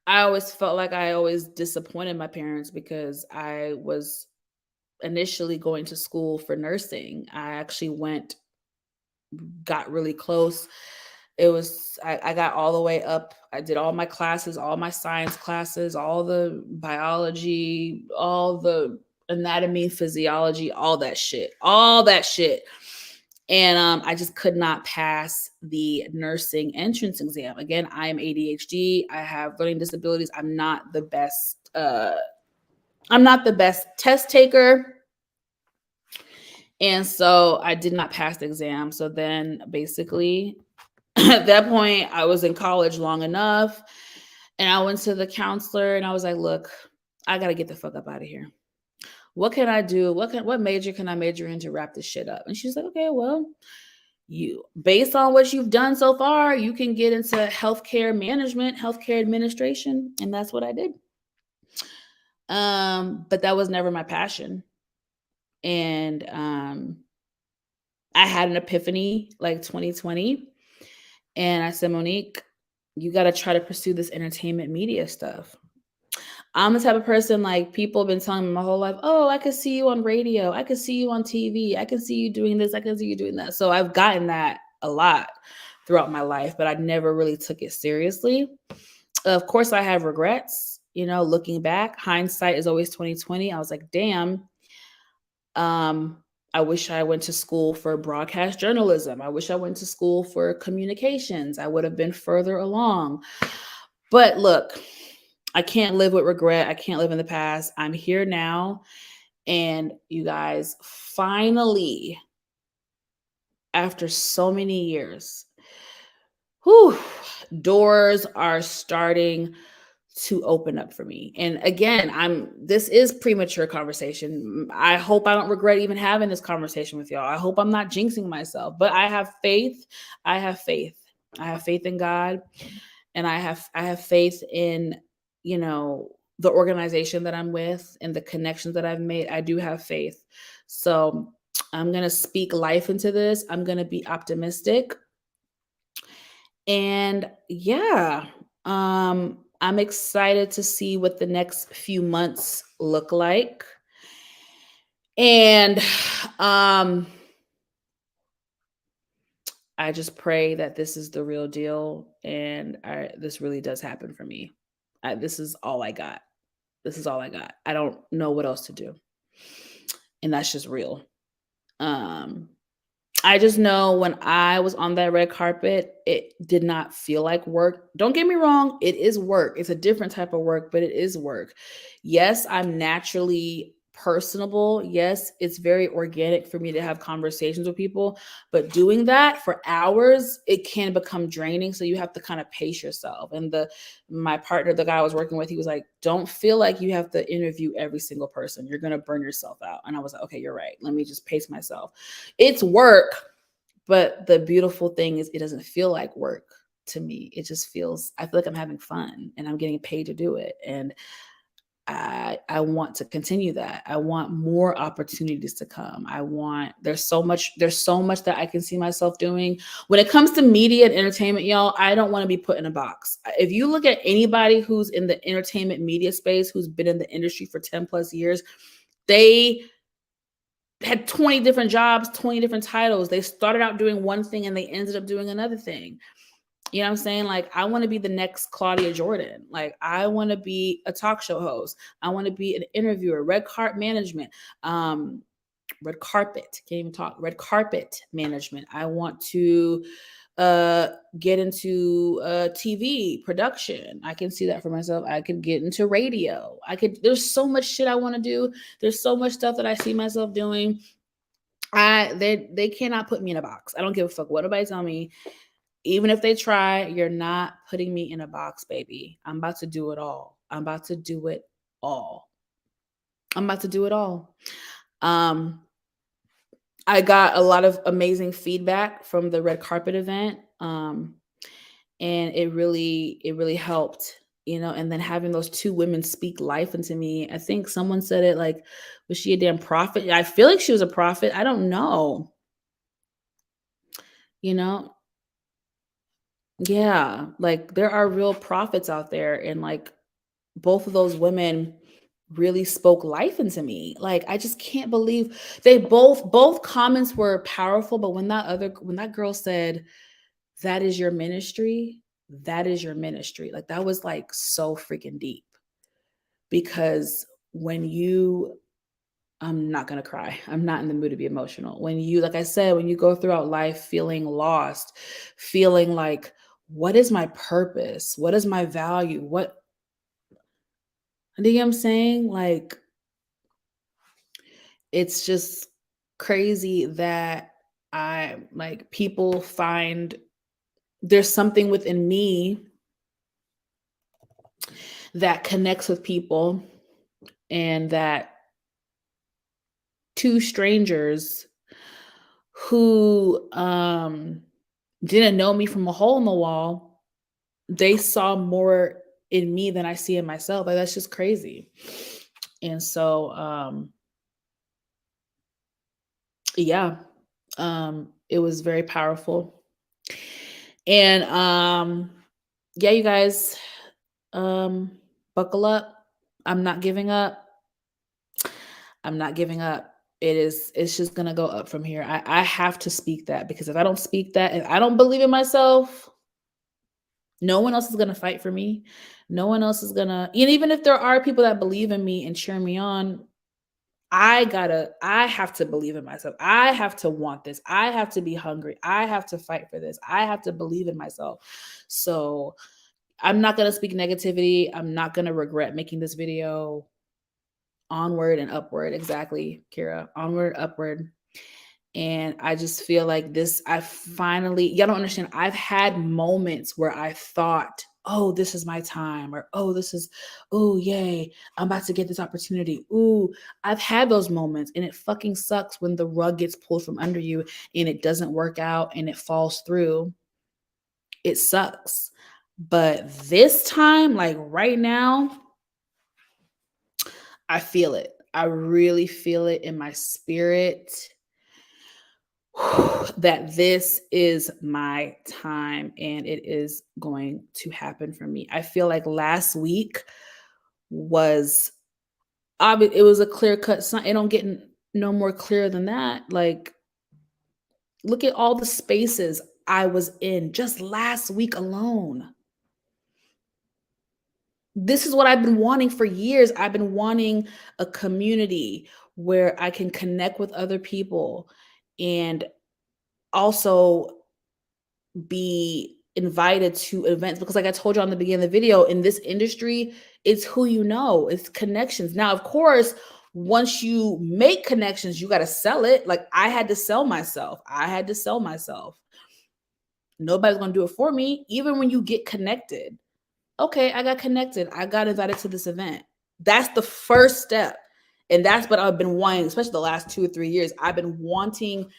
Speaker 1: I always felt like I always disappointed my parents because I was initially going to school for nursing. I actually got really close. I got all the way up. I did all my classes, all my science classes, all the biology, all the anatomy, physiology, all that shit, all that shit. And I just could not pass the nursing entrance exam. Again, I am ADHD. I have learning disabilities. I'm not the best. I'm not the best test taker. And so I did not pass the exam. So then basically at that point, I was in college long enough. And I went to the counselor and I was like, look, I got to get the fuck up out of here. What can I do? What major can I major in to wrap this shit up? And she's like, okay, well, based on what you've done so far, you can get into healthcare management, healthcare administration. And that's what I did. But that was never my passion. And I had an epiphany like 2020. And I said, Monique, you got to try to pursue this entertainment media stuff. I'm the type of person, like, people have been telling me my whole life, oh, I could see you on radio. I could see you on TV. I can see you doing this. I can see you doing that. So I've gotten that a lot throughout my life, but I never really took it seriously. Of course, I have regrets, looking back. Hindsight is always 2020. I was like, damn, I wish I went to school for broadcast journalism. I wish I went to school for communications. I would have been further along. But look, I can't live with regret. I can't live in the past. I'm here now. And you guys, finally, after so many years, doors are starting to open up for me. And again, this is premature conversation. I hope I don't regret even having this conversation with y'all. I hope I'm not jinxing myself, but I have faith. I have faith. I have faith in God, and I have faith in, the organization that I'm with and the connections that I've made. I do have faith. So I'm going to speak life into this. I'm going to be optimistic. And yeah, I'm excited to see what the next few months look like. And I just pray that this is the real deal and this really does happen for me. This is all I got. This is all I got. I don't know what else to do. And that's just real. I just know when I was on that red carpet, it did not feel like work. Don't get me wrong, it is work. It's a different type of work, but it is work. Yes, I'm naturally personable. Yes, it's very organic for me to have conversations with people, but doing that for hours, it can become draining. So you have to kind of pace yourself. And the my partner, the guy I was working with, he was like, "Don't feel like you have to interview every single person. You're going to burn yourself out." And I was like, "Okay, you're right. Let me just pace myself." It's work, but the beautiful thing is it doesn't feel like work to me. It just feels I feel like I'm having fun and I'm getting paid to do it. And I want to continue that. I want more opportunities to come. I want there's so much that I can see myself doing. When it comes to media and entertainment, y'all, I don't want to be put in a box. If you look at anybody who's in the entertainment media space, who's been in the industry for 10 plus years, they had 20 different jobs, 20 different titles. They started out doing one thing and they ended up doing another thing. You know what I'm saying? Like, I want to be the next Claudia Jordan. Like, I want to be a talk show host. I want to be an interviewer, red carpet management, red carpet, can't even talk, red carpet management. I want to uh get into TV production. I can see that for myself. I could get into radio. There's so much shit I want to do. There's so much stuff that I see myself doing. They cannot put me in a box. I don't give a fuck what nobody tell me. Even if they try, you're not putting me in a box, baby. I'm about to do it all. I'm about to do it all. I'm about to do it all. Um, I got a lot of amazing feedback from the red carpet event. And it really helped, and then having those two women speak life into me. I think someone said it like, was she a damn prophet? I feel like she was a prophet. I don't know. You know, yeah, like there are real prophets out there, and like both of those women really spoke life into me. Like, I just can't believe they both comments were powerful, but when that girl said, "That is your ministry, that is your ministry." Like, that was like so freaking deep, because when you I'm not going to cry. I'm not in the mood to be emotional. When you, like I said, when you go throughout life feeling lost, feeling like, what is my purpose? What is my value? You know what I'm saying? Like, it's just crazy that people find there's something within me that connects with people, and that two strangers who didn't know me from a hole in the wall, they saw more in me than I see in myself. Like, that's just crazy. And so yeah, it was very powerful. And yeah, you guys, um buckle up. I'm not giving up. I'm not giving up. It's just gonna go up from here. I have to speak that, because if I don't speak that, if I don't believe in myself, no one else is gonna fight for me. No one else is gonna, and even if there are people that believe in me and cheer me on, I have to believe in myself. I have to want this. I have to be hungry. I have to fight for this. I have to believe in myself. So I'm not gonna speak negativity. I'm not gonna regret making this video. Onward and upward. Exactly, Kira. Onward, upward. And I just feel like y'all don't understand. I've had moments where I thought, oh, this is my time, or oh, yay, I'm about to get this opportunity. Ooh, I've had those moments, and it fucking sucks when the rug gets pulled from under you and it doesn't work out and it falls through. It sucks. But this time, like right now, I feel it. I really feel it in my spirit that this is my time and it is going to happen for me. I feel like last week was it was a clear cut sign. It don't get no more clear than that. Like, look at all the spaces I was in just last week alone. This is what I've been wanting for years. I've been wanting a community where I can connect with other people and also be invited to events, because like I told you on the beginning of the video, in this industry, it's who you know, it's connections. Now, of course, once you make connections, you got to sell it. Like I had to sell myself. Nobody's going to do it for me. Even when you get connected, okay, I got connected, I got invited to this event. That's the first step. And that's what I've been wanting, especially the last 2 or 3 years. I've been wanting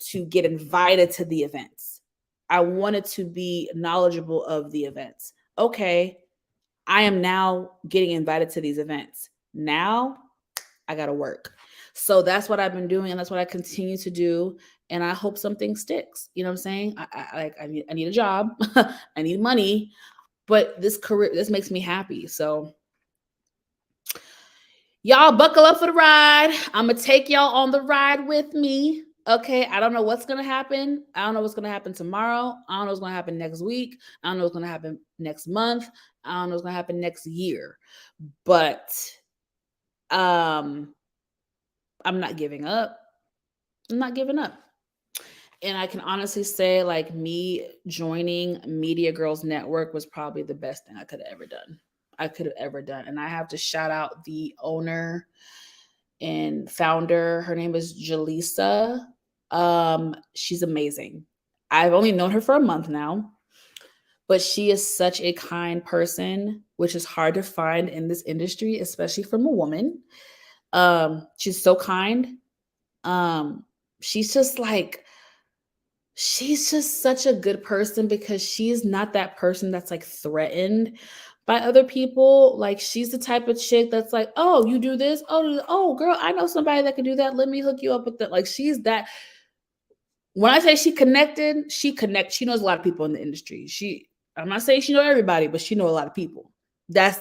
Speaker 1: to get invited to the events. I wanted to be knowledgeable of the events. Okay, I am now getting invited to these events. Now I got to work. So that's what I've been doing, and that's what I continue to do. And I hope something sticks. You know what I'm saying? I need a job. I need money, but this career, this makes me happy. So y'all buckle up for the ride. I'm gonna take y'all on the ride with me. Okay, I don't know what's gonna happen. I don't know what's gonna happen tomorrow. I don't know what's gonna happen next week. I don't know what's gonna happen next month. I don't know what's gonna happen next year. But I'm not giving up. I'm not giving up. And I can honestly say, like, me joining Media Girls Network was probably the best thing I could have ever done. And I have to shout out the owner and founder. Her name is Jaleesa. She's amazing. I've only known her for a month now, but she is such a kind person, which is hard to find in this industry, especially from a woman. She's so kind. Um, she's just like, she's just such a good person, because she's not that person that's like threatened by other people. Like she's the type of chick that's like, oh, you do this, oh girl, I know somebody that can do that, let me hook you up with that. Like she's that. When I say she connected, she connects. She knows a lot of people in the industry. I'm not saying she know everybody, but she know a lot of people.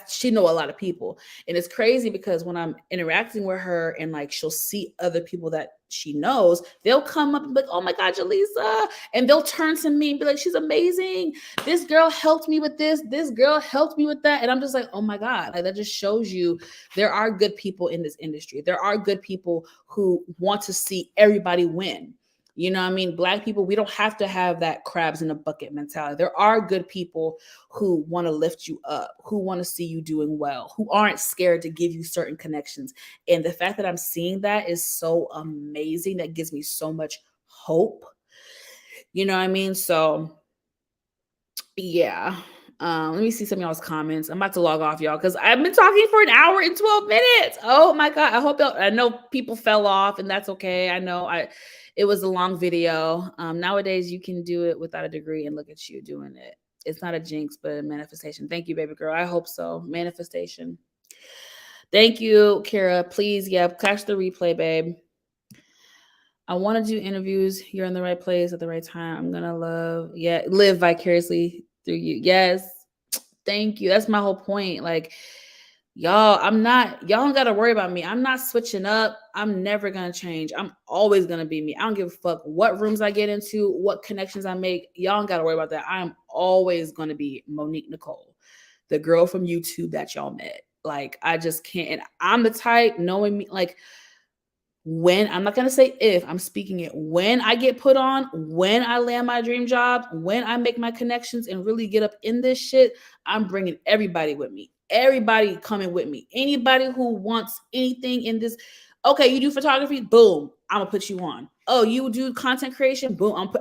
Speaker 1: She know a lot of people. And it's crazy because when I'm interacting with her and like she'll see other people that she knows, they'll come up and be like, oh my God, Jaleesa. And they'll turn to me and be like, she's amazing. This girl helped me with this. This girl helped me with that. And I'm just like, oh my God. Like that just shows you there are good people in this industry. There are good people who want to see everybody win. You know what I mean? Black people, we don't have to have that crabs in a bucket mentality. There are good people who want to lift you up, who want to see you doing well, who aren't scared to give you certain connections. And the fact that I'm seeing that is so amazing. That gives me so much hope. You know what I mean? So yeah. Let me see some of y'all's comments. I'm about to log off, y'all, because I've been talking for an hour and 12 minutes. Oh my God. I know people fell off, and that's okay. I know it was a long video. Nowadays you can do it without a degree, and look at you doing it. It's not a jinx, but a manifestation. Thank you, baby girl. I hope so. Manifestation. Thank you, Kara. Please, yeah, catch the replay, babe. I want to do interviews. You're in the right place at the right time. I'm gonna live vicariously through you. Yes. Thank you. That's my whole point. Like, y'all don't gotta worry about me. I'm not switching up. I'm never gonna change. I'm always gonna be me. I don't give a fuck what rooms I get into, what connections I make. Y'all don't gotta worry about that. I'm always gonna be Monique Nicole, the girl from YouTube that y'all met. Like, I just can't. And I'm the type, knowing me, like, when I'm not going to say if, I'm speaking it, when I get put on, when I land my dream job, when I make my connections and really get up in this shit, I'm bringing everybody with me. Everybody coming with me. Anybody who wants anything in this. Okay, you do photography, boom, I'm gonna put you on. Oh, you do content creation, boom,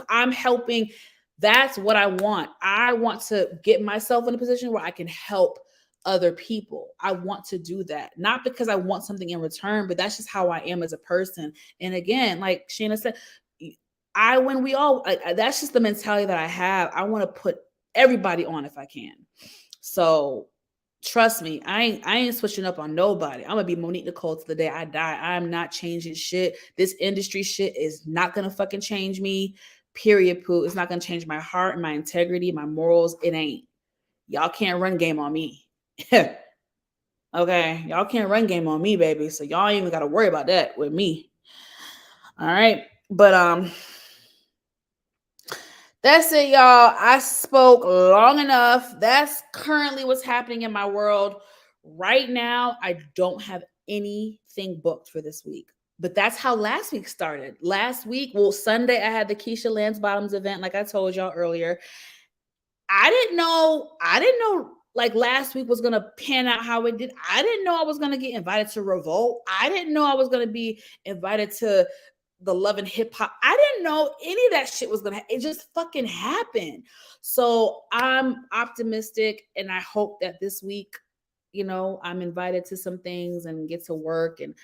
Speaker 1: I'm helping. That's what I want. I want to get myself in a position where I can help other people. I want to do that, not because I want something in return, but that's just how I am as a person. And again, like Shayna said, that's just the mentality that I have. I want to put everybody on if I can. So trust me, I ain't switching up on nobody. I'm gonna be Monique Nicole to the day I die. I'm not changing shit. This industry shit is not gonna fucking change me. Period. Poo. It's not gonna change my heart, my integrity, my morals. It ain't. Y'all can't run game on me. Okay, y'all can't run game on me, baby. So y'all ain't even got to worry about that with me. All right, but that's it, y'all. I spoke long enough. That's currently what's happening in my world right now. I don't have anything booked for this week, But that's how last week started. Last week, well, Sunday, I had the Keisha Lance Bottoms event, like I told y'all earlier. I didn't know like last week was gonna pan out how it did. I didn't know I was gonna get invited to Revolt. I didn't know I was gonna be invited to the Love and Hip Hop. I didn't know any of that shit was gonna. It just fucking happened. So I'm optimistic, and I hope that this week, I'm invited to some things and get to work, and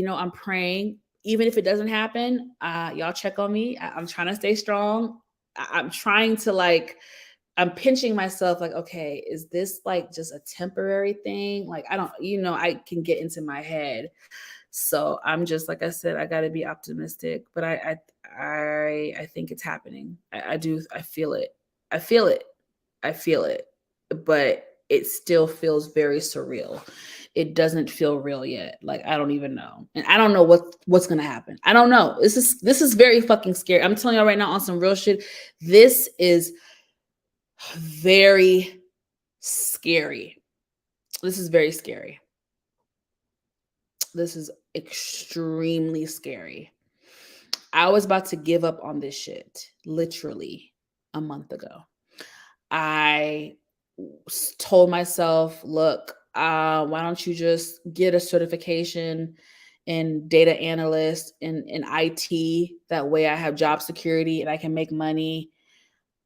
Speaker 1: I'm praying. Even if it doesn't happen, y'all check on me. I'm trying to stay strong. I'm trying to I'm pinching myself like, okay, is this like just a temporary thing? Like, I don't, I can get into my head. So I'm just, like I said, I got to be optimistic, but I think it's happening. I do. I feel it. I feel it. I feel it, but it still feels very surreal. It doesn't feel real yet. Like, I don't even know. And I don't know what's going to happen. I don't know. This is very fucking scary. I'm telling y'all right now on some real shit. This is very scary. This is very scary. This is extremely scary. I was about to give up on this shit literally a month ago. I told myself, look, why don't you just get a certification in data analyst in IT? That way I have job security and I can make money.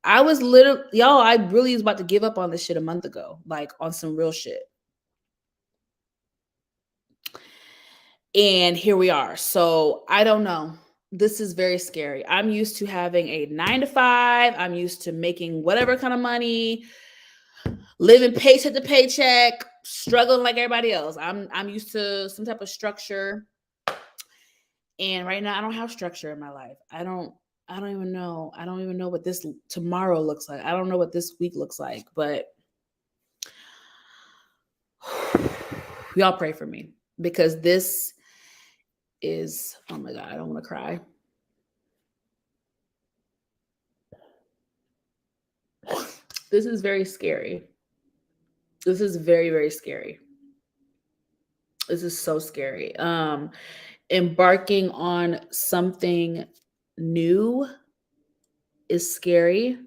Speaker 1: I was literally, y'all, I really was about to give up on this shit a month ago, like on some real shit. And here we are. So I don't know. This is very scary. I'm used to having a 9 to 5. I'm used to making whatever kind of money, living paycheck to paycheck, struggling like everybody else. I'm used to some type of structure. And right now I don't have structure in my life. I don't even know. I don't even know what this tomorrow looks like. I don't know what this week looks like, but y'all pray for me because this is, oh my God, I don't want to cry. This is very scary. This is very, very scary. This is so scary. Embarking on something new is scary.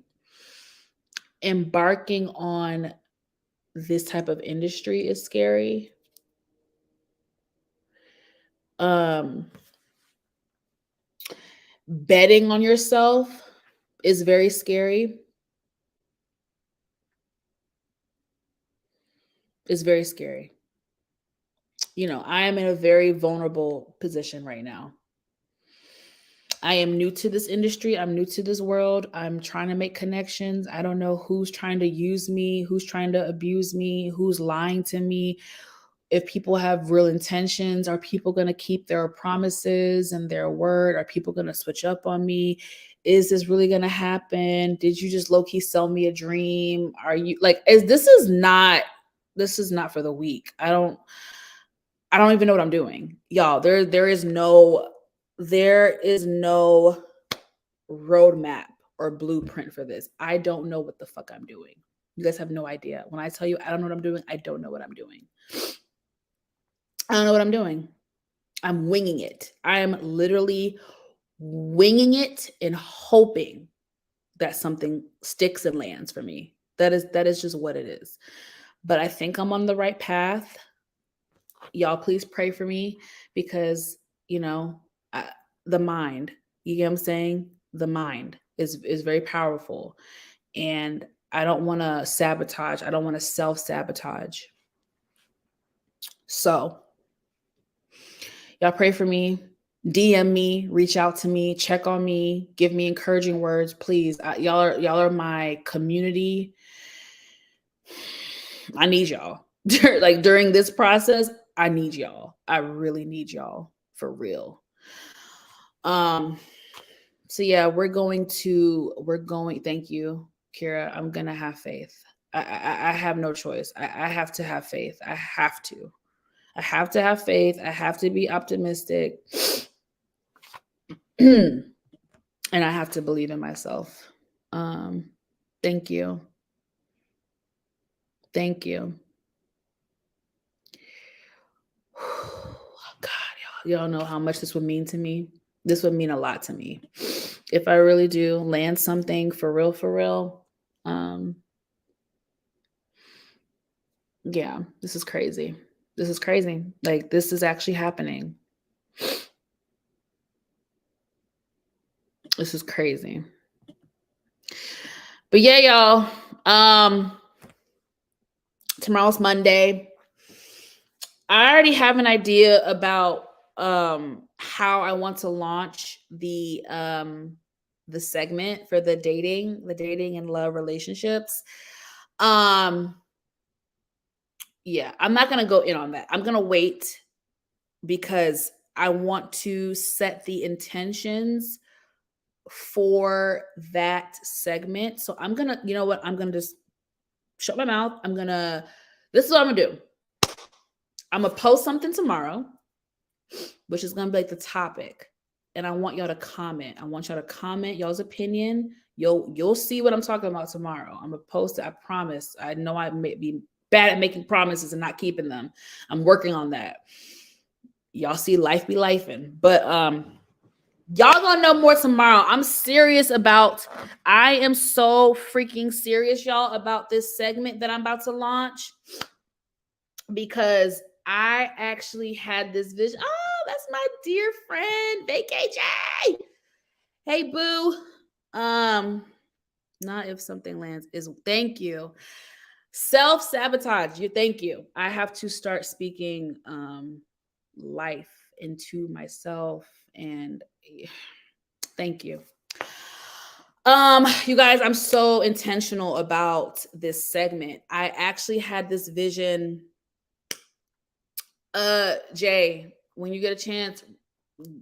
Speaker 1: Embarking on this type of industry is scary. Betting on yourself is very scary. It's very scary. I am in a very vulnerable position right now. I am new to this industry. I'm new to this world. I'm trying to make connections. I don't know who's trying to use me, who's trying to abuse me, who's lying to me. If people have real intentions, are people going to keep their promises and their word? Are people going to switch up on me? Is this really going to happen? Did you just low-key sell me a dream? Are you like, this is not for the weak. I don't even know what I'm doing. Y'all, there is no roadmap or blueprint for this. I don't know what the fuck I'm doing. You guys have no idea. When I tell you I don't know what I'm doing, I don't know what I'm doing. I don't know what I'm doing. I'm winging it. I am literally winging it and hoping that something sticks and lands for me. That is just what it is. But I think I'm on the right path. Y'all please pray for me because, the mind, you get what I'm saying? The mind is very powerful. And I don't want to sabotage. I don't want to self-sabotage. So y'all pray for me. DM me, reach out to me, check on me, give me encouraging words, please. Y'all are my community. I need y'all. Like during this process, I need y'all. I really need y'all for real. So yeah, we're going, thank you, Kira. I'm gonna have faith. I have no choice. I have to have faith. I have to have faith. I have to be optimistic. And I have to believe in myself. Thank you. Thank you. Oh, God, y'all, y'all know how much this would mean to me. This would mean a lot to me. If I really do land something for real, yeah, this is crazy. This is crazy. Like, this is actually happening. This is crazy. But yeah, y'all. Tomorrow's Monday. I already have an idea about how I want to launch the segment for the dating and love relationships. Yeah, I'm not going to go in on that. I'm going to wait because I want to set the intentions for that segment. So I'm going to, you know what? I'm going to just shut my mouth. This is what I'm going to do. I'm going to post something tomorrow, which is going to be like the topic. And I want y'all to comment. I want y'all to comment y'all's opinion. You'll see what I'm talking about tomorrow. I'm going to post it. I promise. I know I may be bad at making promises and not keeping them. I'm working on that. Y'all see life be lifing. But y'all gonna know more tomorrow. I am so freaking serious, y'all, about this segment that I'm about to launch, because I actually had this vision. Oh, that's my dear friend, VKJ. Hey, boo. Not if something lands is thank you. Self-sabotage. Thank you. I have to start speaking life into myself, and thank you. You guys, I'm so intentional about this segment. I actually had this vision. Jay, when you get a chance,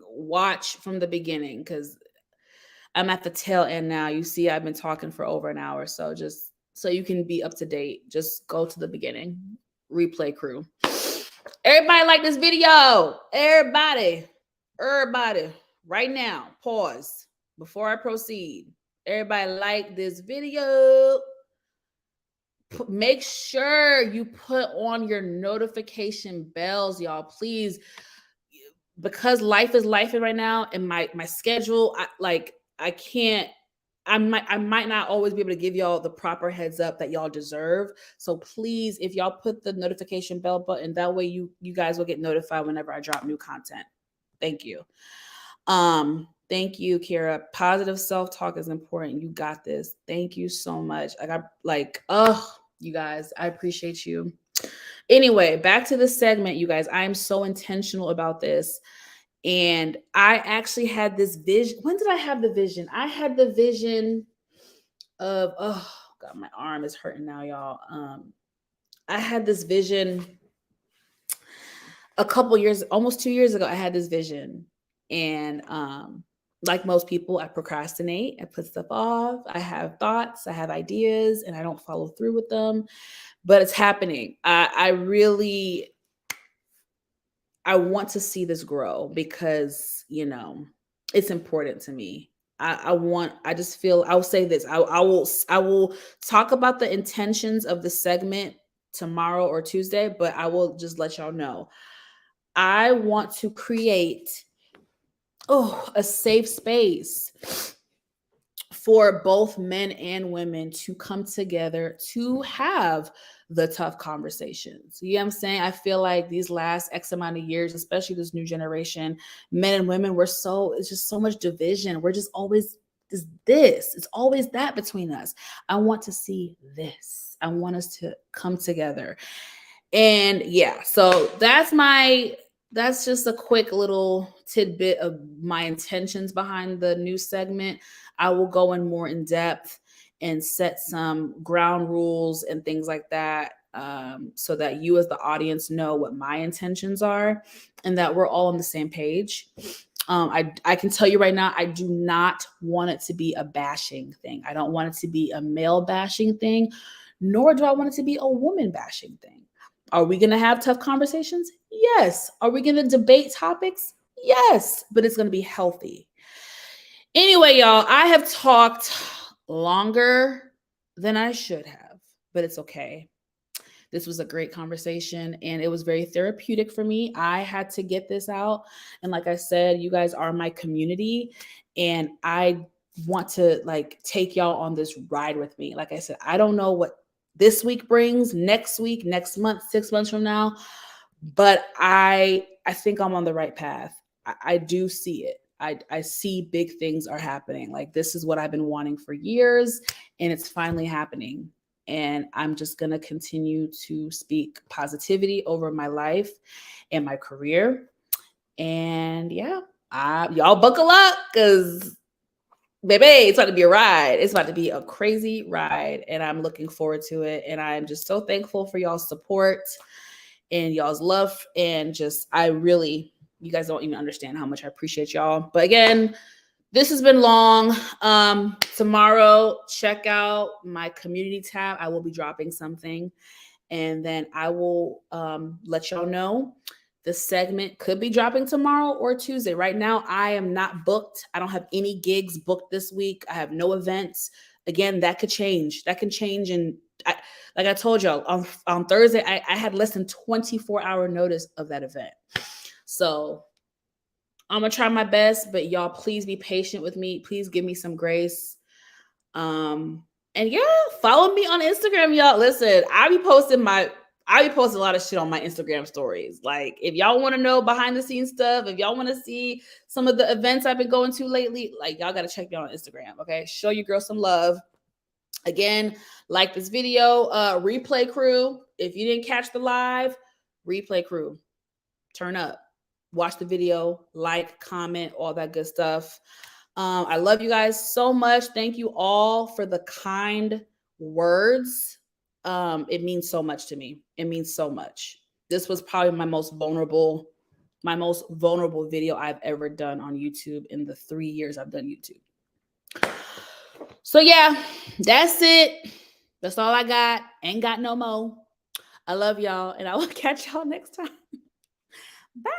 Speaker 1: watch from the beginning, because I'm at the tail end now. You see, I've been talking for over an hour, so just so you can be up to date, just go to the beginning. Replay crew. Everybody like this video. Everybody, right now, pause before I proceed. Everybody like this video. Make sure you put on your notification bells, y'all, please, because life is life right now, and my schedule, I might not always be able to give y'all the proper heads up that y'all deserve. So please, if y'all put the notification bell button, that way you guys will get notified whenever I drop new content. Thank you. Thank you, Kira. Positive self-talk is important. You got this. Thank you so much. You guys, I appreciate you. Anyway, back to the segment, you guys. I am so intentional about this. And I actually had this vision. When did I have the vision? I had the vision of, oh God, my arm is hurting now, y'all. I had this vision a couple years, almost 2 years ago. I had this vision. And like most people, I procrastinate. I put stuff off. I have thoughts. I have ideas, and I don't follow through with them. But it's happening. I want to see this grow because, it's important to me. I'll say this. I will talk about the intentions of the segment tomorrow or Tuesday, but I will just let y'all know. I want to create a safe space for both men and women to come together to have the tough conversations. You know what I'm saying? I feel like these last X amount of years, especially this new generation, men and women, it's just so much division. We're just always this. It's always that between us. I want to see this. I want us to come together. And yeah, so that's just a quick little tidbit of my intentions behind the new segment. I will go in more in depth and set some ground rules and things like that, so that you as the audience know what my intentions are and that we're all on the same page. I can tell you right now, I do not want it to be a bashing thing. I don't want it to be a male bashing thing, nor do I want it to be a woman bashing thing. Are we going to have tough conversations? Yes. Are we going to debate topics? Yes, but it's going to be healthy. Anyway, y'all, I have talked longer than I should have, but it's okay. This was a great conversation and it was very therapeutic for me. I had to get this out. And like I said, you guys are my community and I want to like take y'all on this ride with me. Like I said, I don't know what this week brings, next week, next month, 6 months from now, but I think I'm on the right path. I do see it. I see big things are happening. Like this is what I've been wanting for years and it's finally happening. And I'm just going to continue to speak positivity over my life and my career. And yeah, y'all buckle up because baby, it's about to be a ride. It's about to be a crazy ride. And I'm looking forward to it. And I'm just so thankful for y'all's support and y'all's love. And just, you guys don't even understand how much I appreciate y'all. But again, this has been long. Tomorrow, check out my community tab. I will be dropping something. And then I will let y'all know. The segment could be dropping tomorrow or Tuesday. Right now, I am not booked. I don't have any gigs booked this week. I have no events. Again, that could change. That can change. And like I told y'all, on Thursday, I had less than 24-hour notice of that event. So I'm going to try my best, but y'all, please be patient with me. Please give me some grace. And yeah, follow me on Instagram, y'all. Listen, I be posting a lot of shit on my Instagram stories. Like, if y'all want to know behind the scenes stuff, if y'all want to see some of the events I've been going to lately, like, y'all got to check me out on Instagram, okay? Show your girl some love. Again, like this video, replay crew. If you didn't catch the live, replay crew, turn up. Watch the video, like, comment, all that good stuff. I love you guys so much. Thank you all for the kind words. It means so much to me. It means so much. This was probably my most vulnerable video I've ever done on YouTube in the 3 years I've done YouTube. So yeah, that's it. That's all I got. Ain't got no more. I love y'all, and I will catch y'all next time. Bye.